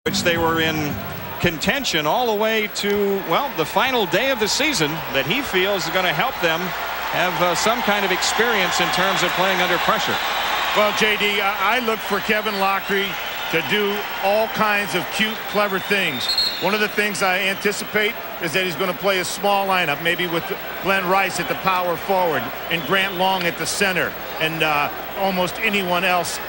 which they were in contention all the way to, well, the final day of the season, that he feels is going to help them have some kind of experience in terms of playing under pressure. Well, JD, I look for Kevin Lockery to do all kinds of cute, clever things. One of the things I anticipate is that he's going to play a small lineup, maybe with Glenn Rice at the power forward and Grant Long at the center, and almost anyone else,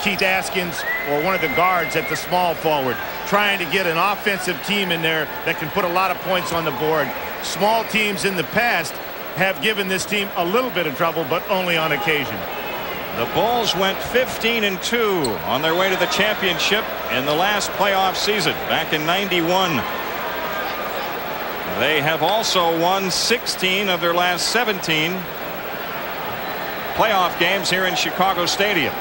Keith Askins or one of the guards at the small forward, trying to get an offensive team in there that can put a lot of points on the board. Small teams in the past have given this team a little bit of trouble, but only on occasion. The Bulls went 15-2 on their way to the championship in the last playoff season back in '91. They have also won 16 of their last 17 playoff games here in Chicago Stadium.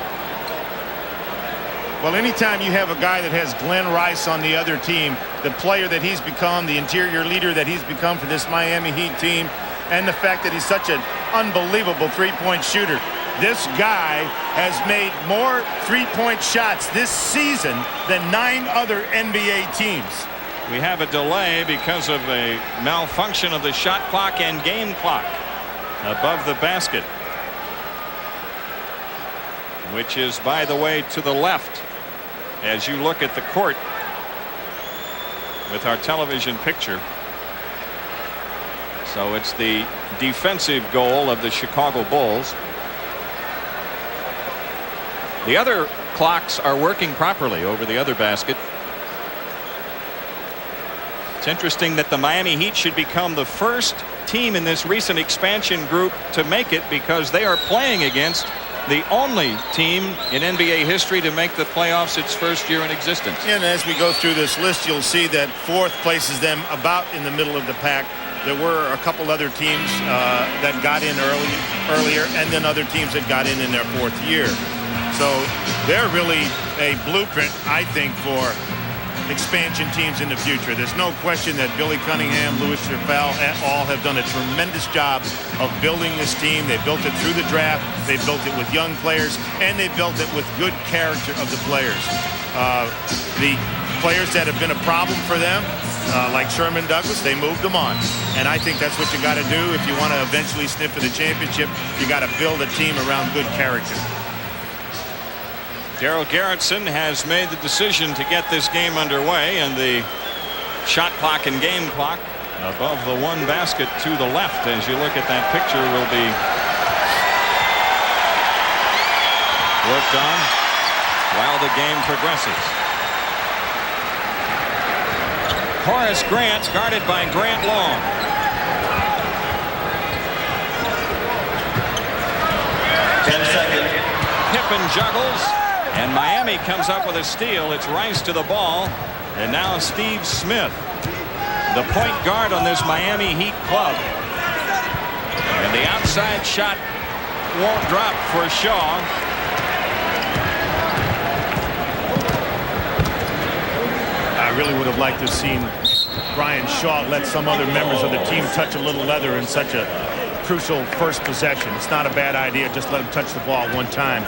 Well, anytime you have a guy that has Glenn Rice on the other team, the player that he's become, the interior leader that he's become for this Miami Heat team, and the fact that he's such an unbelievable three-point shooter. This guy has made more three-point shots this season than 9 other NBA teams. We have a delay because of a malfunction of the shot clock and game clock above the basket, which is, by the way, to the left as you look at the court with our television picture. So it's the defensive goal of the Chicago Bulls. The other clocks are working properly over the other basket. It's interesting that the Miami Heat should become the first team in this recent expansion group to make it, because they are playing against the only team in NBA history to make the playoffs its first year in existence. And as we go through this list, you'll see that fourth places them about in the middle of the pack. There were a couple other teams that got in earlier, and then other teams that got in their fourth year. So they're really a blueprint, I think, for expansion teams in the future. There's no question that Billy Cunningham, Louis Chappelle, all have done a tremendous job of building this team. They built it through the draft. They built it with young players, and they built it with good character of the players. The players that have been a problem for them, like Sherman Douglas, they moved them on. And I think that's what you got to do if you want to eventually sniff at the championship. You got to build a team around good character. Darryl Garrettson has made the decision to get this game underway, and the shot clock and game clock above the one basket to the left, as you look at that picture, will be worked on while the game progresses. Horace Grant guarded by Grant Long. Pippen juggles, and Miami comes up with a steal. It's Rice to the ball, and now Steve Smith, the point guard on this Miami Heat club. And the outside shot won't drop for Shaw. I really would have liked to have seen Brian Shaw let some other members of the team touch a little leather in such a crucial first possession. It's not a bad idea. Just let him touch the ball one time,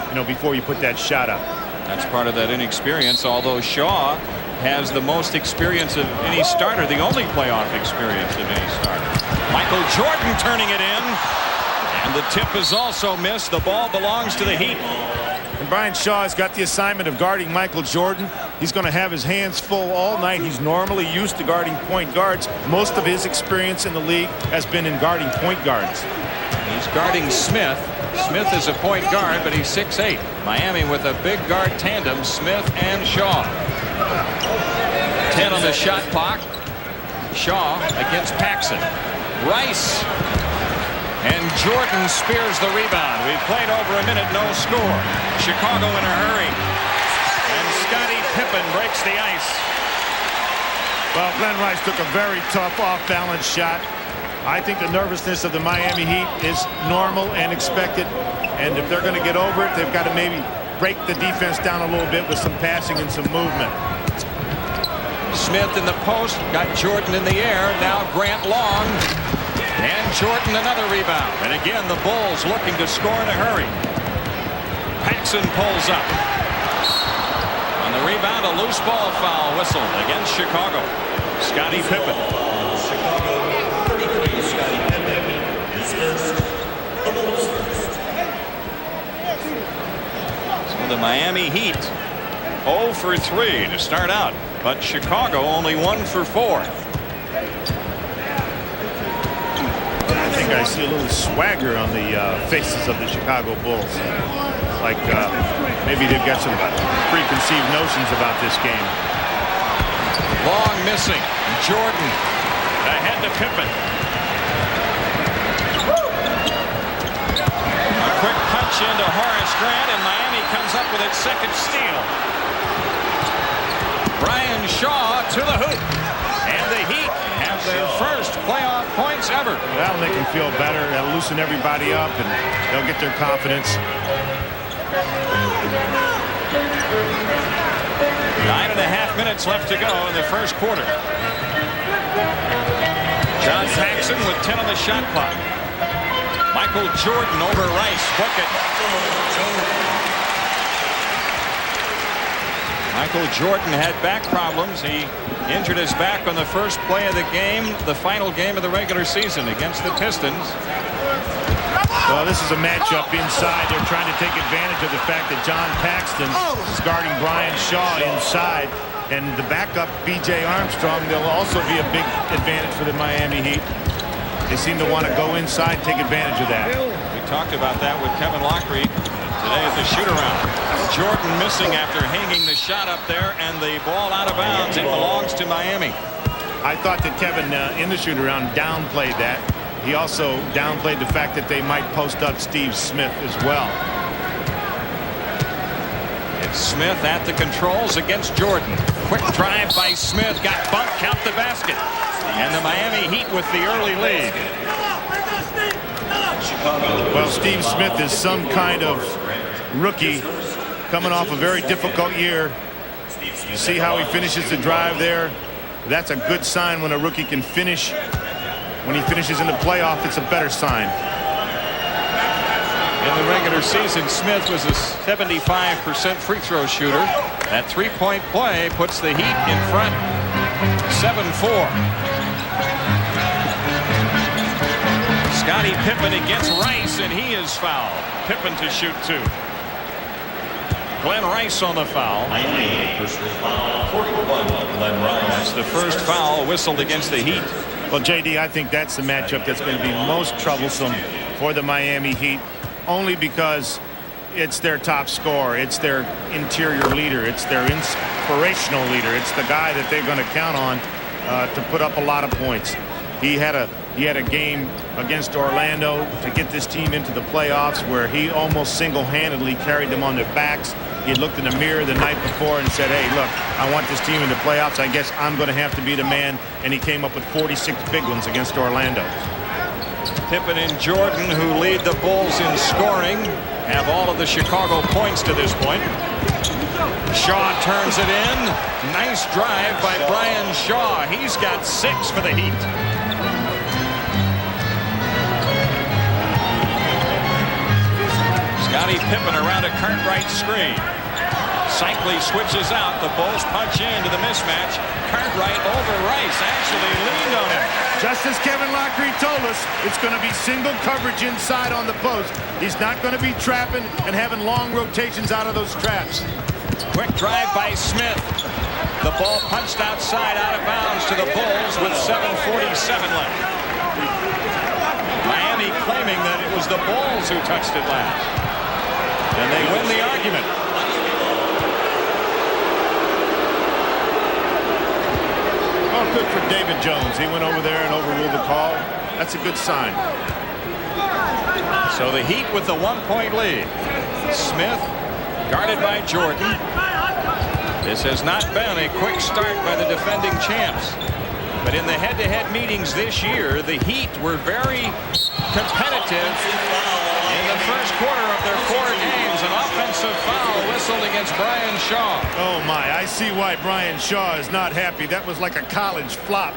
you know, before you put that shot up. That's part of that inexperience, although Shaw has the most experience of any starter, the only playoff experience of any starter. Michael Jordan turning it in, and the tip is also missed. The ball belongs to the Heat. And Brian Shaw has got the assignment of guarding Michael Jordan. He's going to have his hands full all night. He's normally used to guarding point guards. Most of his experience in the league has been in guarding point guards. He's guarding Smith. Smith is a point guard, but he's 6'8". Miami with a big guard tandem, Smith and Shaw. 10 on the shot clock. Shaw against Paxson. Rice. And Jordan spears the rebound. We've played over a minute, no score. Chicago in a hurry. And Scottie Pippen breaks the ice. Well, Glenn Rice took a very tough off-balance shot. I think the nervousness of the Miami Heat is normal and expected. And if they're going to get over it, they've got to maybe break the defense down a little bit with some passing and some movement. Smith in the post, got Jordan in the air. Now Grant Long. And Jordan another rebound. And again, the Bulls looking to score in a hurry. Paxson pulls up. On the rebound, a loose ball foul whistled against Chicago. Scottie Pippen. Chicago 33, Scottie Pippen is first. So the Miami Heat 0 for 3 to start out, but Chicago only 1 for 4. I think I see a little swagger on the faces of the Chicago Bulls. Like maybe they've got some preconceived notions about this game. Long missing. Jordan ahead to Pippen. A quick punch into Horace Grant, and Miami comes up with its second steal. Brian Shaw to the hoop. And the Heat have their first playoff points ever. That'll make them feel better. That'll loosen everybody up, and they'll get their confidence. 9.5 minutes left to go in the first quarter. John Paxson with 10 on the shot clock. Michael Jordan over Rice. Book it. Michael Jordan had back problems. He injured his back on the first play of the game, the final game of the regular season against the Pistons. Well, this is a matchup inside. They're trying to take advantage of the fact that John Paxson is guarding Brian Shaw inside. And the backup, B.J. Armstrong, they'll also be a big advantage for the Miami Heat. They seem to want to go inside and take advantage of that. We talked about that with Kevin Lockery today at the shoot-around. Jordan missing after hanging the shot up there, and the ball out of bounds. It belongs to Miami. I thought that Kevin, in the shoot-around, downplayed that. He also downplayed the fact that they might post up Steve Smith as well. It's Smith at the controls against Jordan. Quick drive by Smith. Got bumped. Count the basket. And the Miami Heat with the early lead. Well, Steve Smith is some kind of rookie coming off a very difficult year. You see how he finishes the drive there? That's a good sign when a rookie can finish. When he finishes in the playoff, it's a better sign. In the regular season, Smith was a 75% free throw shooter. That three-point play puts the Heat in front 7-4. Scottie Pippen against Rice, and he is fouled. Pippen to shoot two. Glenn Rice on the foul. That's the first foul whistled against the Heat. Well, J.D., I think that's the matchup that's going to be most troublesome for the Miami Heat, only because it's their top scorer. It's their interior leader. It's their inspirational leader. It's the guy that they're going to count on to put up a lot of points. He had a game against Orlando to get this team into the playoffs where he almost single-handedly carried them on their backs. He had looked in the mirror the night before and said, hey, look, I want this team in the playoffs. I guess I'm going to have to be the man. And he came up with 46 big ones against Orlando. Pippen and Jordan, who lead the Bulls in scoring, have all of the Chicago points to this point. Shaw turns it in. Nice drive by Brian Shaw. He's got 6 for the Heat. Scottie Pippen around a Cartwright screen. Cycli switches out. The Bulls punch into the mismatch. Cartwright over Rice. Actually leaned on him. Just as Kevin Lockery told us, it's going to be single coverage inside on the post. He's not going to be trapping and having long rotations out of those traps. Quick drive by Smith. The ball punched outside out of bounds to the Bulls with 7:47 left. Miami claiming that it was the Bulls who touched it last. And they win the argument. Oh, good for David Jones. He went over there and overruled the call. That's a good sign. So the Heat with the 1-point lead. Smith guarded by Jordan. This has not been a quick start by the defending champs. But in the head-to-head meetings this year, the Heat were very competitive in the first quarter of their 4 games. An offensive foul whistled against Brian Shaw. Oh, my. I see why Brian Shaw is not happy. That was like a college flop.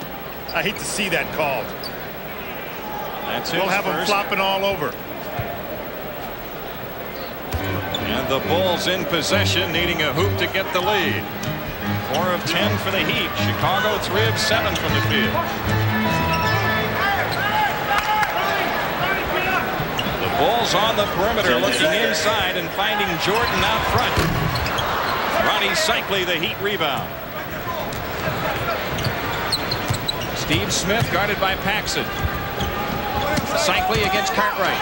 I hate to see that called. That's we'll have him flopping all over. And the Bulls in possession, needing a hoop to get the lead. 4 of 10 for the Heat. Chicago 3 of 7 from the field. The Bulls on the perimeter, looking inside and finding Jordan out front. Ronnie Cycli, the Heat rebound. Steve Smith guarded by Paxson. Cycli against Cartwright.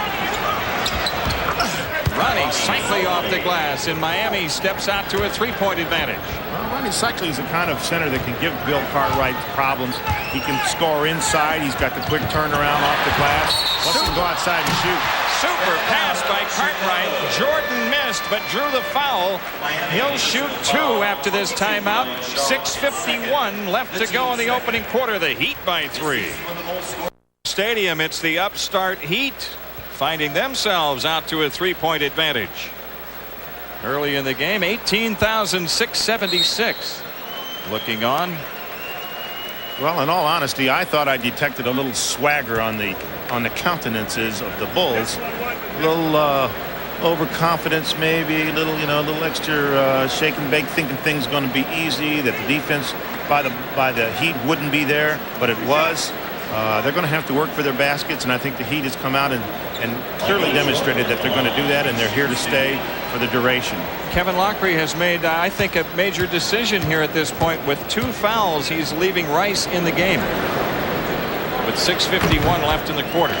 Ronnie Cycli off the glass, and Miami steps out to a 3-point advantage. Well, Ronnie Cycli is the kind of center that can give Bill Cartwright problems. He can score inside. He's got the quick turnaround off the glass. Wants to go outside and shoot. Super pass by Cartwright. Jordan missed, but drew the foul. He'll shoot 2 after this timeout. 6:51 left to go in the opening quarter. The Heat by 3. Stadium, it's the upstart Heat finding themselves out to a 3-point advantage. Early in the game, 18,676 looking on. Well, in all honesty, I thought I detected a little swagger on the countenances of the Bulls. A little overconfidence, maybe a little, a little extra shake and bake, thinking things going to be easy, that the defense by the Heat wouldn't be there, but it was. They're going to have to work for their baskets, and I think the Heat has come out and clearly demonstrated that they're going to do that, and they're here to stay for the duration. Kevin Lockery has made, I think, a major decision here at this point. With 2 fouls, he's leaving Rice in the game. With 6:51 left in the quarter.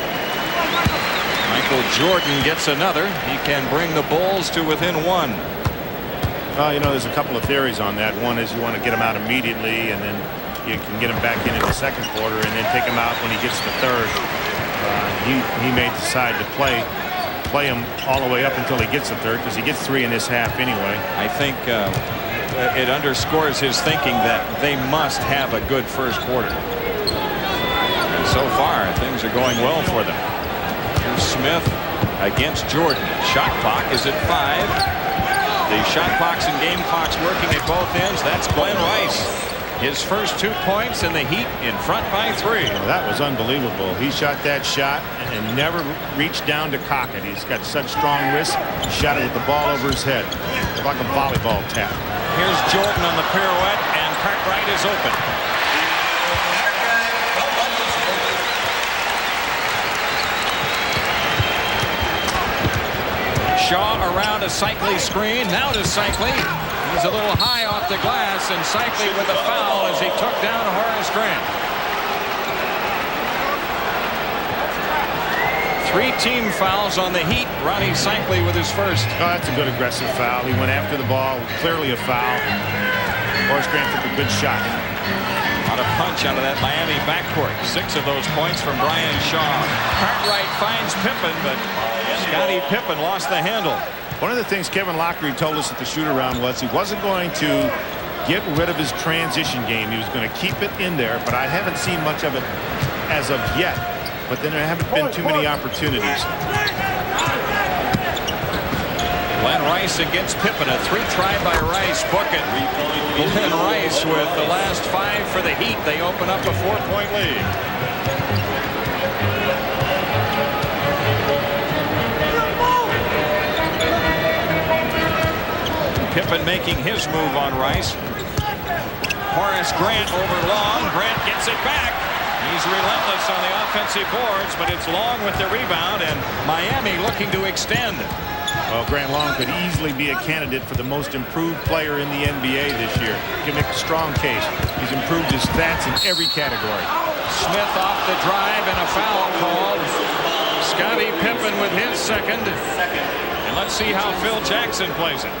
Michael Jordan gets another. He can bring the Bulls to within 1. Well, there's a couple of theories on that. One is you want to get him out immediately, and then you can get him back in the second quarter and then take him out when he gets to third. He may decide to play him all the way up until he gets to third, because he gets 3 in this half anyway. I think it underscores his thinking that they must have a good first quarter. And so far, things are going well for them. Here's Smith against Jordan. Shot clock is at 5. The shot clocks and game clocks working at both ends. That's Glenn Rice. His first 2 points, and the Heat in front by 3. Well, that was unbelievable. He shot that shot and never reached down to cock it. He's got such strong wrists. He shot it with the ball over his head, like a volleyball tap. Here's Jordan on the pirouette, and Cartwright is open. Shaw around a Cycli screen. Now to Cycli. He's a little high off the glass, and Cycli with a foul as he took down Horace Grant. 3 team fouls on the Heat. Ronnie Cycli with his first. Oh, that's a good aggressive foul. He went after the ball. Clearly a foul. Horace Grant took a good shot. A lot of punch out of that Miami backcourt. 6 of those points from Brian Shaw. Cartwright finds Pippen, but Scottie Pippen lost the handle. One of the things Kevin Lockery told us at the shoot-around was he wasn't going to get rid of his transition game. He was going to keep it in there, but I haven't seen much of it as of yet. But then there haven't been too many opportunities. Glenn Rice against Pippen. A 3-try by Rice. Book it. Glenn Rice with the last 5 for the Heat. They open up a 4-point lead. Pippen making his move on Rice. Horace Grant over Long. Grant gets it back. He's relentless on the offensive boards, but it's Long with the rebound, and Miami looking to extend. Well, Grant Long could easily be a candidate for the most improved player in the NBA this year. You can make a strong case. He's improved his stats in every category. Smith off the drive and a foul called. Scottie Pippen with his second. And let's see how Phil Jackson plays it.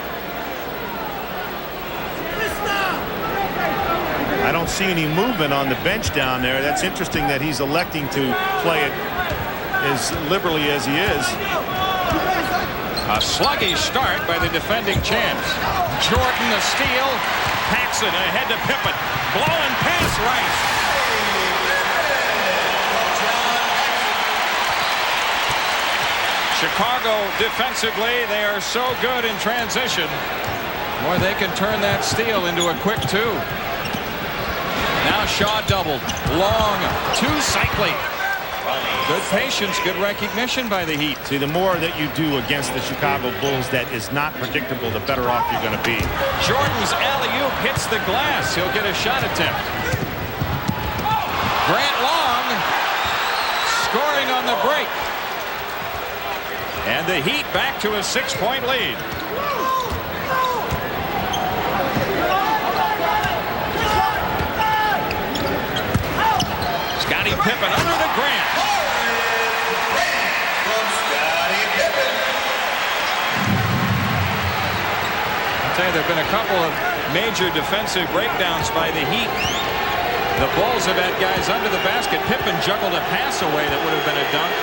I don't see any movement on the bench down there. That's interesting that he's electing to play it as liberally as he is. A sluggish start by the defending champs. Jordan the steal. Paxson ahead to Pippen. Blowing past Rice. Chicago defensively, they are so good in transition. Boy, they can turn that steal into a quick 2. Now Shaw doubled. Long to Cycli. Good patience, good recognition by the Heat. See, the more that you do against the Chicago Bulls that is not predictable, the better off you're going to be. Jordan's alley-oop hits the glass. He'll get a shot attempt. Grant Long scoring on the break. And the Heat back to a 6-point lead. Scottie Pippen under the Grant. I'll tell you, there have been a couple of major defensive breakdowns by the Heat. The Bulls have had guys under the basket. Pippen juggled a pass away that would have been a dunk.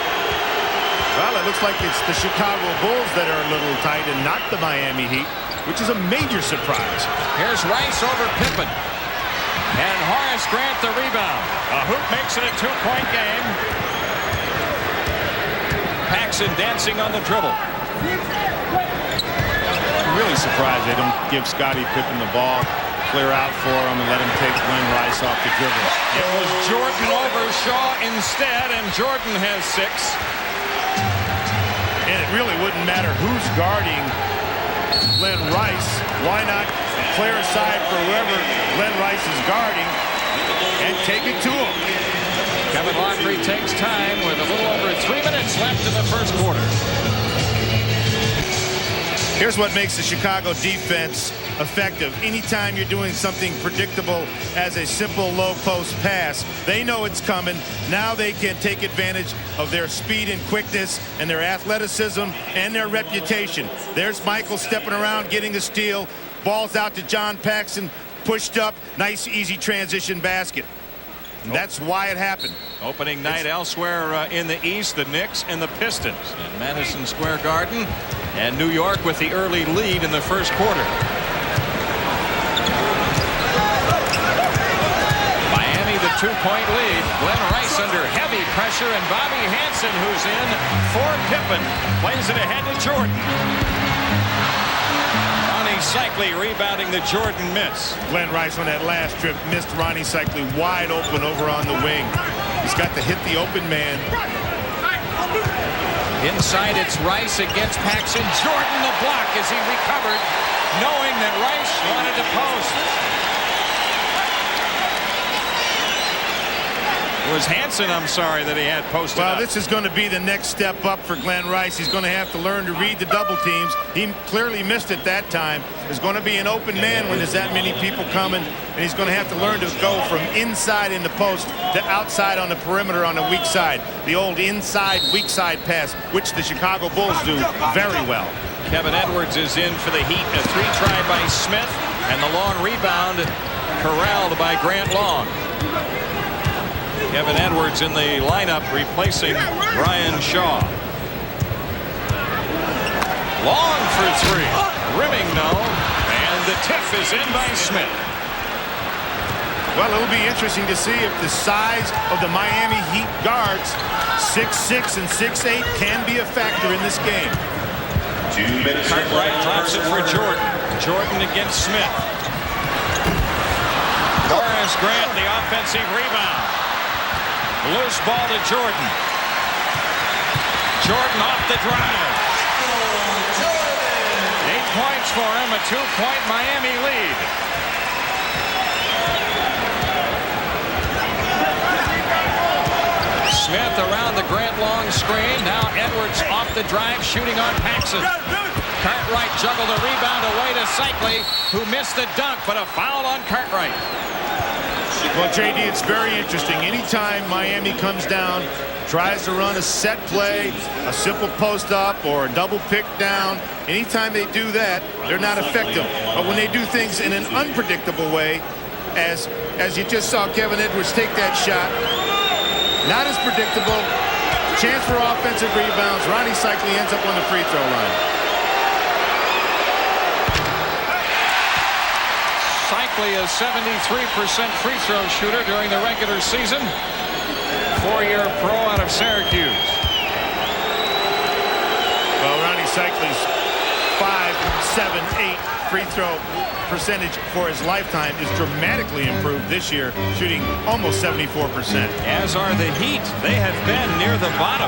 Well, it looks like it's the Chicago Bulls that are a little tight and not the Miami Heat, which is a major surprise. Here's Rice over Pippen. And Horace Grant the rebound. A hoop makes it a 2-point game. Paxson dancing on the dribble. I'm really surprised they don't give Scottie Pippen the ball, clear out for him, and let him take Glenn Rice off the dribble. It was Jordan over Shaw instead, and Jordan has 6. And it really wouldn't matter who's guarding Glenn Rice. Why not clear aside for whoever Glenn Rice is guarding and take it to him? Kevin Lockery takes time with a little over 3 minutes left in the first quarter. Here's what makes the Chicago defense effective. Anytime you're doing something predictable as a simple low post pass, they know it's coming. Now they can take advantage of their speed and quickness and their athleticism and their reputation. There's Michael stepping around, getting a steal. Ball's out to John Paxson, pushed up. Nice, easy transition basket. And that's why it happened. Opening night elsewhere in the East, the Knicks and the Pistons in Madison Square Garden, and New York with the early lead in the first quarter. Miami the 2-point lead. Glenn Rice under heavy pressure, and Bobby Hansen, who's in for Pippen, plays it ahead to Jordan. Cycli rebounding the Jordan miss. Glenn Rice on that last trip missed Ronnie Cycli wide open over on the wing. He's got to hit the open man. Inside, it's Rice against Paxson. Jordan the block as he recovered, knowing that Rice wanted to post. It was Hansen, I'm sorry, that he had posted Well, up. this is going to be the next step up for Glenn Rice. He's going to have to learn to read the double teams. He clearly missed it that time. There's going to be an open man when there's that many people coming, and he's going to have to learn to go from inside in the post to outside on the perimeter on the weak side. The old inside, weak side pass, which the Chicago Bulls do very well. Kevin Edwards is in for the Heat. A 3-try by Smith, and the long rebound corralled by Grant Long. Kevin Edwards in the lineup replacing Brian Shaw. Long for 3. Rimming no. And the tip is in by Smith. Well, it'll be interesting to see if the size of the Miami Heat guards, 6'6" and 6'8", can be a factor in this game. 2 minutes. Cartwright drops it for Jordan. Jordan against Smith. Horace Grant, the offensive rebound. Loose ball to Jordan. Jordan off the drive. 8 points for him, a 2-point Miami lead. Smith around the Grant Long screen. Now Edwards off the drive, shooting on Paxson. Cartwright juggled a rebound away to Cycli, who missed the dunk, but a foul on Cartwright. Well, JD, it's very interesting. Anytime Miami comes down, tries to run a set play, a simple post up, or a double pick down, anytime they do that, they're not effective. But when they do things in an unpredictable way, as you just saw Kevin Edwards take that shot, not as predictable, chance for offensive rebounds, Ronnie Cycli ends up on the free throw line. Cycli is 73% free throw shooter during the regular season. 4-year pro out of Syracuse. Well, Ronnie Cycli's .578 free throw percentage for his lifetime is dramatically improved this year, shooting almost 74%. As are the Heat. They have been near the bottom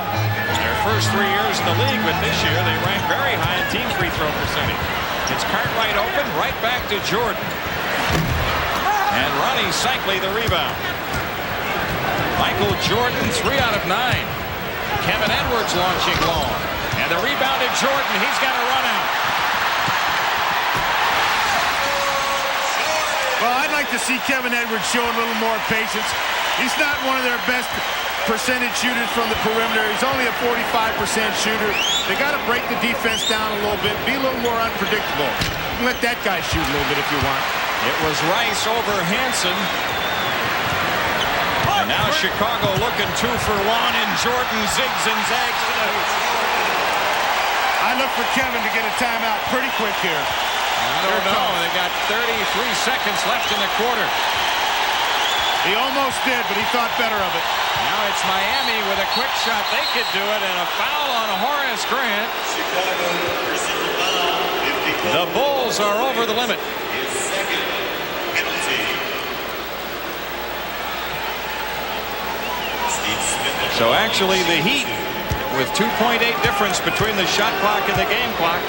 their first 3 years in the league, but this year they rank very high in team free throw percentage. It's Cartwright open, right back to Jordan. And Ronnie Cycli the rebound. Michael Jordan, 3 out of 9. Kevin Edwards launching long. And the rebound to Jordan. He's got a run out. Well, I'd like to see Kevin Edwards show a little more patience. He's not one of their best percentage shooters from the perimeter. He's only a 45% shooter. They got to break the defense down a little bit, be a little more unpredictable. You can let that guy shoot a little bit if you want. It was Rice over Hansen. And now Chicago looking 2 for 1, and Jordan zigs and zags to the hoop. I look for Kevin to get a timeout pretty quick here. I don't know. They got 33 seconds left in the quarter. He almost did, but he thought better of it. Now it's Miami with a quick shot. They could do it, and a foul on Horace Grant. The Bulls are over the limit. His second penalty. Steve Smith. So actually the Heat, with 2.8 difference between the shot clock and the game clock,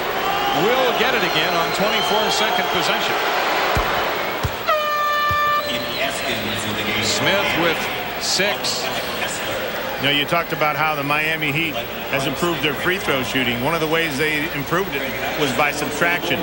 will get it again on 24-second possession. Smith with 6. You know, you talked about how the Miami Heat has improved their free throw shooting. One of the ways they improved it was by subtraction.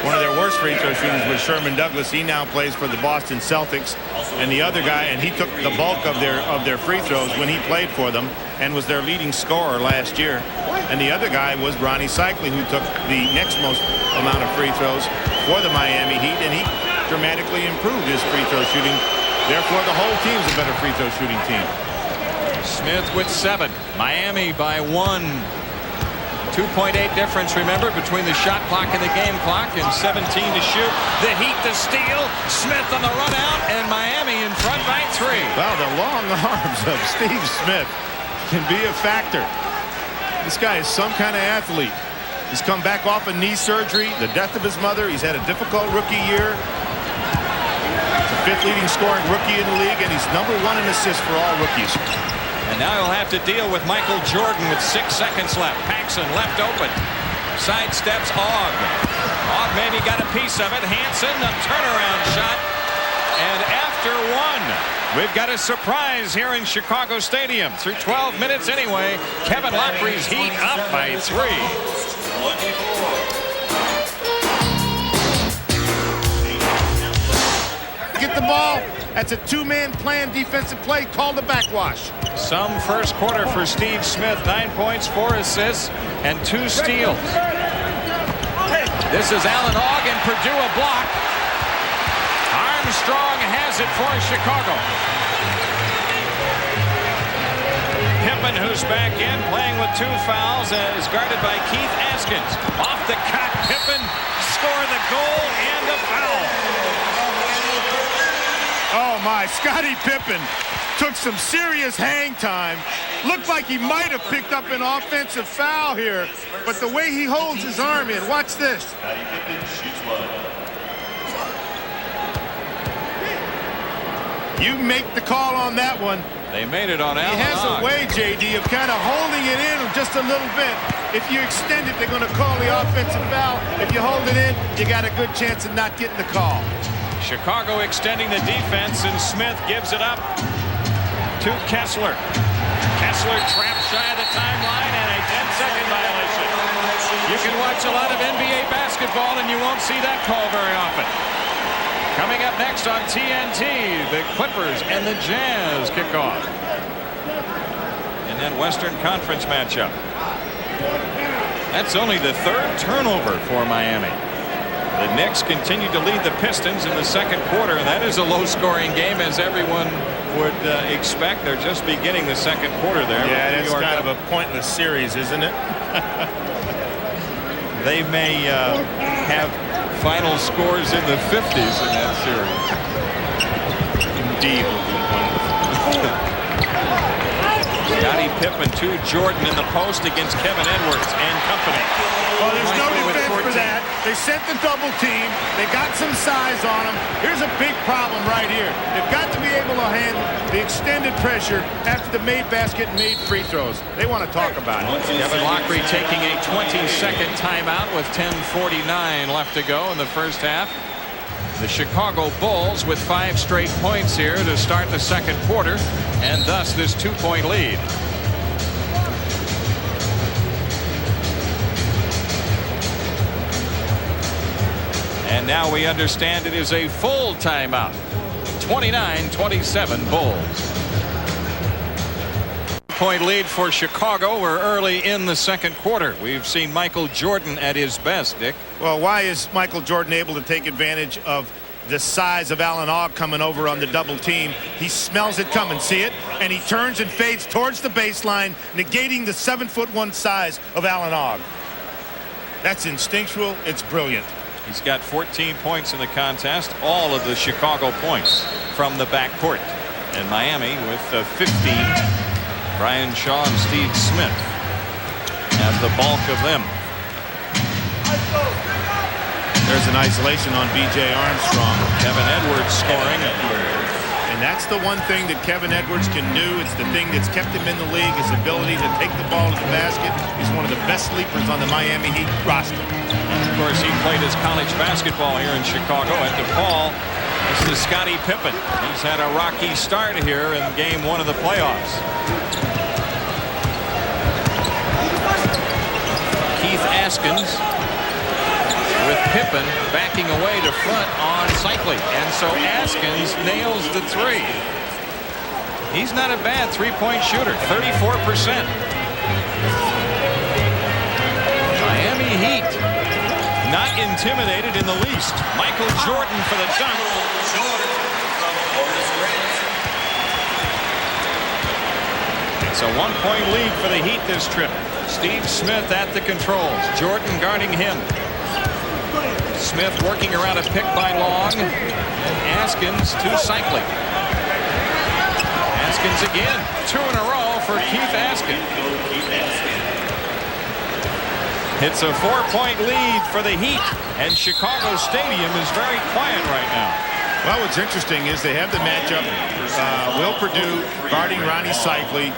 One of their worst free throw shooters was Sherman Douglas. He now plays for the Boston Celtics. And the other guy, and he took the bulk of their free throws when he played for them and was their leading scorer last year. And the other guy was Ronnie Cycli, who took the next most amount of free throws for the Miami Heat, and he dramatically improved his free throw shooting. Therefore, the whole team's a better free throw shooting team. Smith with 7. Miami by 1. 2.8 difference, remember, between the shot clock and the game clock, and 17 to shoot. The Heat to steal. Smith on the run out, and Miami in front by 3. Well, the long arms of Steve Smith can be a factor. This guy is some kind of athlete. He's come back off a knee surgery, the death of his mother. He's had a difficult rookie year. He's the 5th leading scoring rookie in the league, and he's #1 in assists for all rookies. And now he'll have to deal with Michael Jordan with 6 seconds left. Paxson left open. Sidesteps Ogg. Ogg maybe got a piece of it. Hansen, a turnaround shot. And after 1, we've got a surprise here in Chicago Stadium. Through 12 minutes anyway, Kevin Lockree's Heat up by 3. Get the ball. That's a 2-man plan defensive play called a backwash. Some first quarter for Steve Smith. 9 points, 4 assists, and 2 steals. This is Allen Ogg, and Purdue a block. Armstrong has it for Chicago. Pippen, who's back in, playing with 2 fouls, is guarded by Keith Askins. Off the cut, Pippen scored the goal and a foul. Oh my, Scottie Pippen took some serious hang time. Looked like he might have picked up an offensive foul here, but the way he holds his arm in, watch this. Scottie Pippen shoots 1. You make the call on that one. They made it on Allen He has Ogg. a way, JD, of kind of holding it in just a little bit. If you extend it, they're going to call the offensive foul. If you hold it in, you got a good chance of not getting the call. Chicago extending the defense, and Smith gives it up to Kessler. Kessler trapped shy of the timeline, and a 10-second violation. You can watch a lot of NBA basketball, and you won't see that call very often. Coming up next on TNT, the Clippers and the Jazz kick off. And then Western Conference matchup. That's only the 3rd turnover for Miami. The Knicks continue to lead the Pistons in the second quarter, and that is a low-scoring game, as everyone would expect. They're just beginning the second quarter there. Yeah, that's kind of a pointless series, isn't it? They may have final scores in the 50s in that series. Indeed. Scottie Pippen to Jordan in the post against Kevin Edwards and company. Well, there's no Michael with defense for 14. that. They sent the double team. They got some size on them. Here's a big problem right here. They've got to be able to handle the extended pressure after the made basket and made free throws. They want to talk about it. Kevin Lockery taking a 20-second timeout with 10:49 left to go in the first half. The Chicago Bulls with 5 straight points here to start the second quarter, and thus this 2-point lead. And now we understand it is a full timeout. 29-27 Bulls. Point lead for Chicago. We're early in the second quarter. We've seen Michael Jordan at his best, Dick. Well, why is Michael Jordan able to take advantage of the size of Alan Ogg coming over on the double team? He smells it coming, see it? And he turns and fades towards the baseline, negating the 7'1" size of Alan Ogg. That's instinctual. It's brilliant. He's got 14 points in the contest, all of the Chicago points from the backcourt. And Miami with 15. Brian Shaw and Steve Smith have the bulk of them. There's an isolation on B.J. Armstrong. Kevin Edwards scoring. And that's the one thing that Kevin Edwards can do. It's the thing that's kept him in the league, his ability to take the ball to the basket. He's one of the best sleepers on the Miami Heat roster. Of course, he played his college basketball here in Chicago at DePaul. This is Scottie Pippen. He's had a rocky start here in game 1 of the playoffs. Keith Askins with Pippen backing away to front on Cycli. And so Askins nails the 3. He's not a bad three-point shooter, 34%. Miami Heat not intimidated in the least. Michael Jordan for the dunk. It's a 1-point lead for the Heat this trip. Steve Smith at the controls. Jordan guarding him. Smith working around a pick by Long. And Askins to Cycli. Askins again. 2 in a row for Keith Askins. It's a 4-point lead for the Heat. And Chicago Stadium is very quiet right now. Well, what's interesting is they have the matchup. Will Perdue guarding Ronnie Cycli,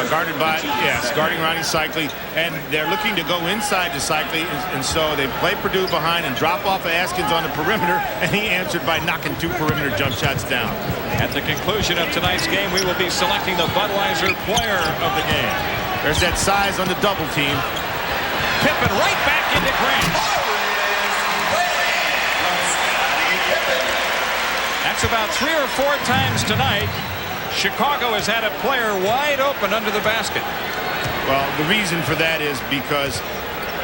guarding Ronnie Cycli, and they're looking to go inside to Cycli, and so they play Perdue behind and drop off of Askins on the perimeter, and he answered by knocking 2 perimeter jump shots down. At the conclusion of tonight's game, we will be selecting the Budweiser player of the game. There's that size on the double team. Pippen right back into Grant. That's about 3 or 4 times tonight. Chicago has had a player wide open under the basket. Well, the reason for that is because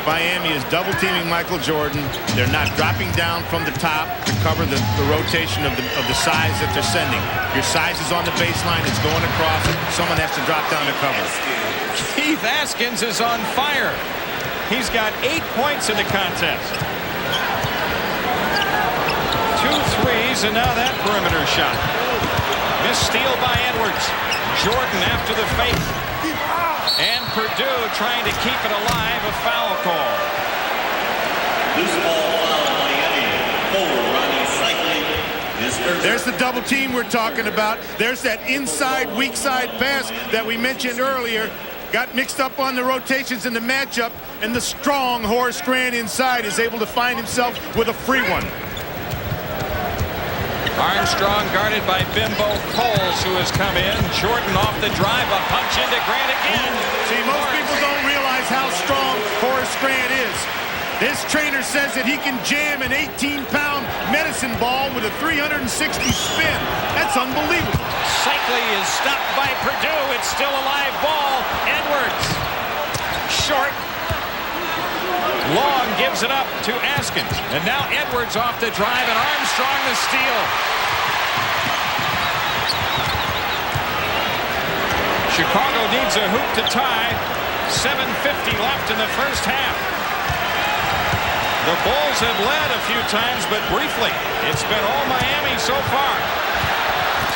Miami is double teaming Michael Jordan. They're not dropping down from the top to cover the rotation of the size that they're sending. Your size is on the baseline. It's going across. Someone has to drop down to cover. Keith Askins is on fire. He's got 8 points in the contest. 2 threes, and now that perimeter shot. Missed steal by Edwards. Jordan after the fake. And Perdue trying to keep it alive. A foul call. Loose ball foul Miami. Ronnie Cycli. There's the double team we're talking about. There's that inside weak side pass that we mentioned earlier. Got mixed up on the rotations in the matchup, and the strong Horace Grant inside is able to find himself with a free one. Armstrong guarded by Bimbo Coles, who has come in. Jordan off the drive, a punch into Grant again. See, most people don't realize how strong Horace Grant is. This trainer says that he can jam an 18-pound medicine ball with a 360 spin. That's unbelievable. Cycli is stopped by Perdue. It's still a live ball. Edwards. Short. Long gives it up to Askins. And now Edwards off the drive, and Armstrong the steal. Chicago needs a hoop to tie. 7:50 left in the first half. The Bulls have led a few times, but briefly. It's been all Miami so far.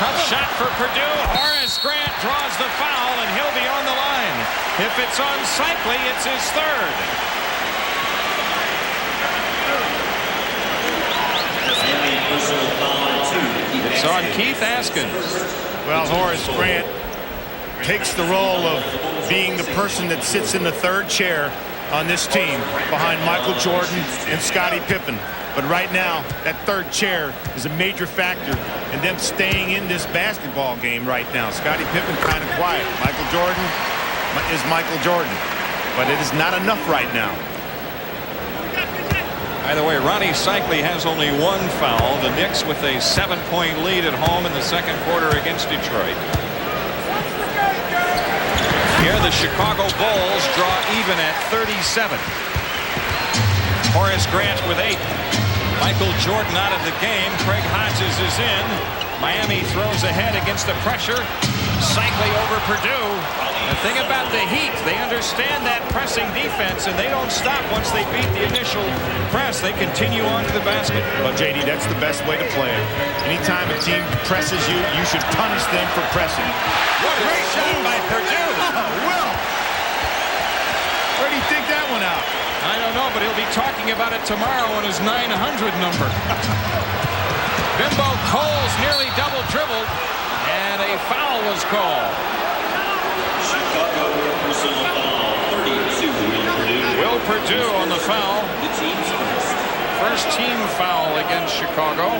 Tough shot for Purdue. Horace Grant draws the foul, and he'll be on the line. If it's unsightly, it's his third. It's on Keith Askins. Well, Horace Grant takes the role of being the person that sits in the third chair on this team behind Michael Jordan and Scottie Pippen. But right now, that third chair is a major factor in them staying in this basketball game right now. Scottie Pippen kind of quiet. Michael Jordan is Michael Jordan. But it is not enough right now. By the way, Ronnie Cycli has only one foul. The Knicks with a 7-point lead at home in the second quarter against Detroit. Here the Chicago Bulls draw even at 37. Horace Grant with 8. Michael Jordan out of the game. Craig Hodges is in. Miami throws ahead against the pressure. Cycli over Purdue. The thing about the Heat, they understand that pressing defense, and they don't stop once they beat the initial press. They continue on to the basket. Well, JD, that's the best way to play it. Anytime a team presses you, you should punish them for pressing. What a great shot by Purdue. Oh, Will. Where do you think that one out? I don't know, but he'll be talking about it tomorrow on his 900 number. Bimbo Coles nearly double dribbled, and a foul was called. Chicago personal foul, 32 Will Purdue on the foul. The team's first. First team foul against Chicago.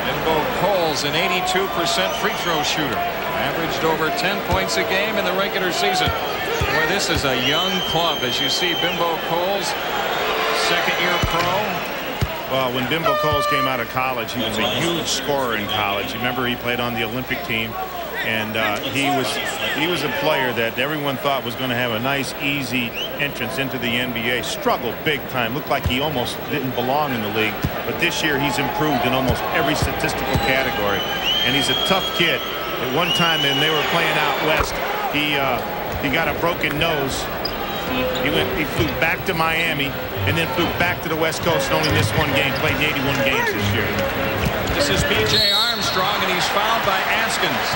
Bimbo Coles, an 82% free throw shooter. Averaged over 10 points a game in the regular season. Boy, this is a young club. As you see, Bimbo Coles, second-year pro. Well, when Bimbo Coles came out of college, he was a huge scorer in college. You remember he played on the Olympic team, and he was a player that everyone thought was going to have a nice, easy entrance into the NBA. Struggled big time. Looked like he almost didn't belong in the league. But this year, he's improved in almost every statistical category, and he's a tough kid. At one time, when they were playing out west, he got a broken nose. He flew back to Miami and then flew back to the West Coast and only missed one game. Played 81 games this year. This is B.J. Armstrong, and he's fouled by Askins.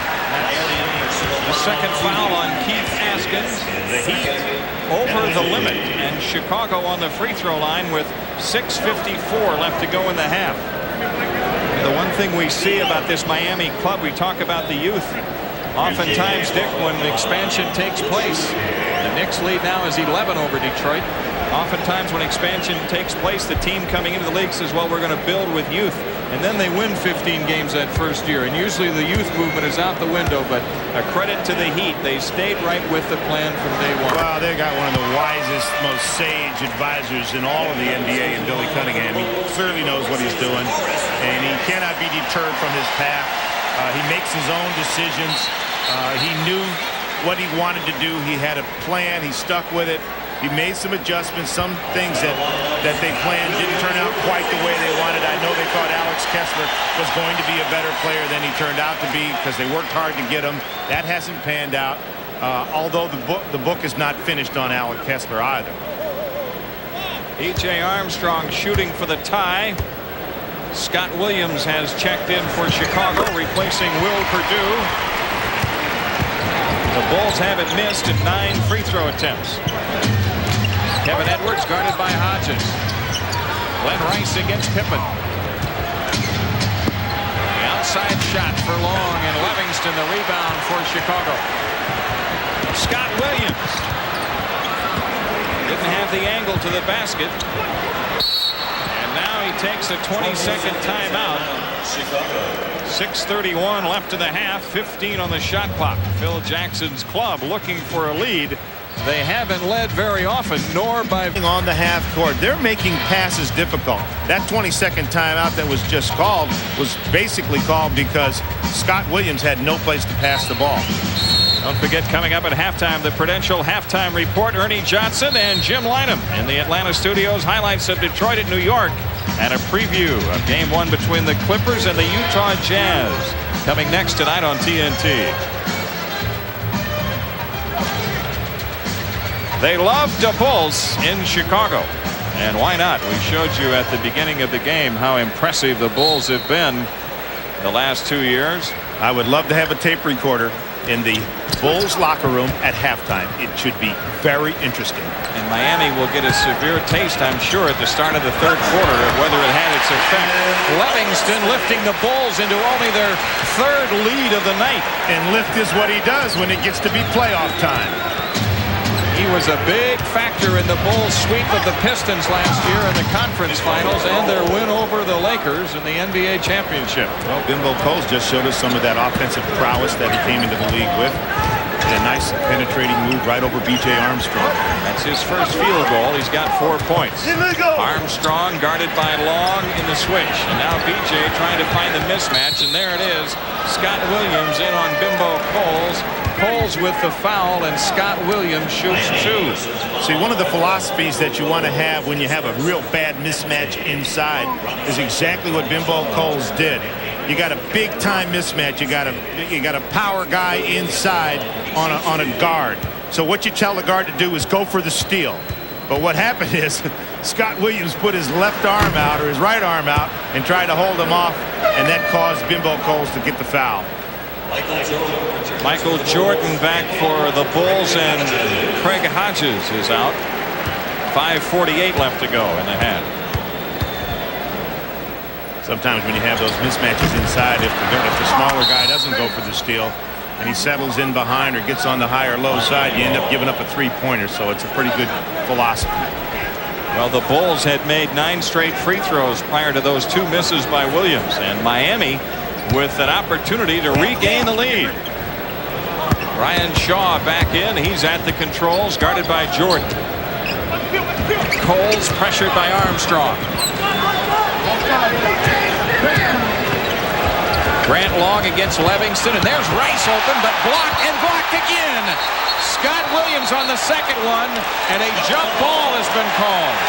The second foul on Keith Askins. The Heat over the limit, and Chicago on the free throw line with 6:54 left to go in the half. The one thing we see about this Miami club, we talk about the youth. Oftentimes, Dick, when expansion takes place, the Knicks lead now is 11 over Detroit. Oftentimes when expansion takes place, the team coming into the league says, well, we're going to build with youth. And then they win 15 games that first year. And usually the youth movement is out the window. But a credit to the Heat. They stayed right with the plan from day one. Well, they got one of the wisest, most sage advisors in all of the NBA in Billy Cunningham. He clearly knows what he's doing. And he cannot be deterred from his path. He makes his own decisions. He knew what he wanted to do. He had a plan. He stuck with it. He made some adjustments. Some things that they planned didn't turn out quite the way they wanted. I know they thought Alex Kessler was going to be a better player than he turned out to be because they worked hard to get him. That hasn't panned out, although the book is not finished on Alex Kessler either. E.J. Armstrong shooting for the tie. Scott Williams has checked in for Chicago, replacing Will Purdue. The Bulls haven't missed in 9 free throw attempts. Kevin Edwards guarded by Hodges. Glenn Rice against Pippen. The outside shot for Long, and Livingston the rebound for Chicago. Scott Williams didn't have the angle to the basket. And now he takes a 20-second timeout. 6:31 left in the half, 15 on the shot clock. Phil Jackson's club looking for a lead. They haven't led very often, nor by on the half court. They're making passes difficult. That 20-second timeout that was just called was basically called because Scott Williams had no place to pass the ball. Don't forget, coming up at halftime, the Prudential halftime report. Ernie Johnson and Jim Lynam in the Atlanta studios. Highlights of Detroit at New York, and a preview of Game 1 between the Clippers and the Utah Jazz. Coming next tonight on TNT. They love the Bulls in Chicago. And why not? We showed you at the beginning of the game how impressive the Bulls have been the last 2 years. I would love to have a tape recorder in the Bulls locker room at halftime. It should be very interesting. And Miami will get a severe taste, I'm sure, at the start of the third quarter of whether it had its effect. Livingston lifting the Bulls into only their third lead of the night. And lift is what he does when it gets to be playoff time. He was a big factor in the Bulls' sweep of the Pistons last year in the conference finals and their win over the Lakers in the NBA championship. Well, Bimbo Coles just showed us some of that offensive prowess that he came into the league with. And a nice penetrating move right over B.J. Armstrong. That's his first field goal. He's got 4 points. Armstrong guarded by Long in the switch. And now B.J. trying to find the mismatch. And there it is. Scott Williams in on Bimbo Coles. Coles with the foul, and Scott Williams shoots 2. See, one of the philosophies that you want to have when you have a real bad mismatch inside is exactly what Bimbo Coles did. You got a big time mismatch. You got a power guy inside on a guard. So what you tell the guard to do is go for the steal. But what happened is Scott Williams put his left arm out or his right arm out and tried to hold him off, and that caused Bimbo Coles to get the foul. Michael Jordan back for the Bulls, and Craig Hodges is out. 5:48 left to go in the half. Sometimes when you have those mismatches inside, if the smaller guy doesn't go for the steal and he settles in behind or gets on the high or low side, you end up giving up a 3-pointer. So it's a pretty good philosophy. Well, the Bulls had made 9 straight free throws prior to those 2 misses by Williams, and Miami with an opportunity to regain the lead. Brian Shaw back in. He's at the controls, guarded by Jordan. Coles pressured by Armstrong. Grant Long against Livingston, and there's Rice open, but blocked and blocked again. Scott Williams on the second one, and a jump ball has been called.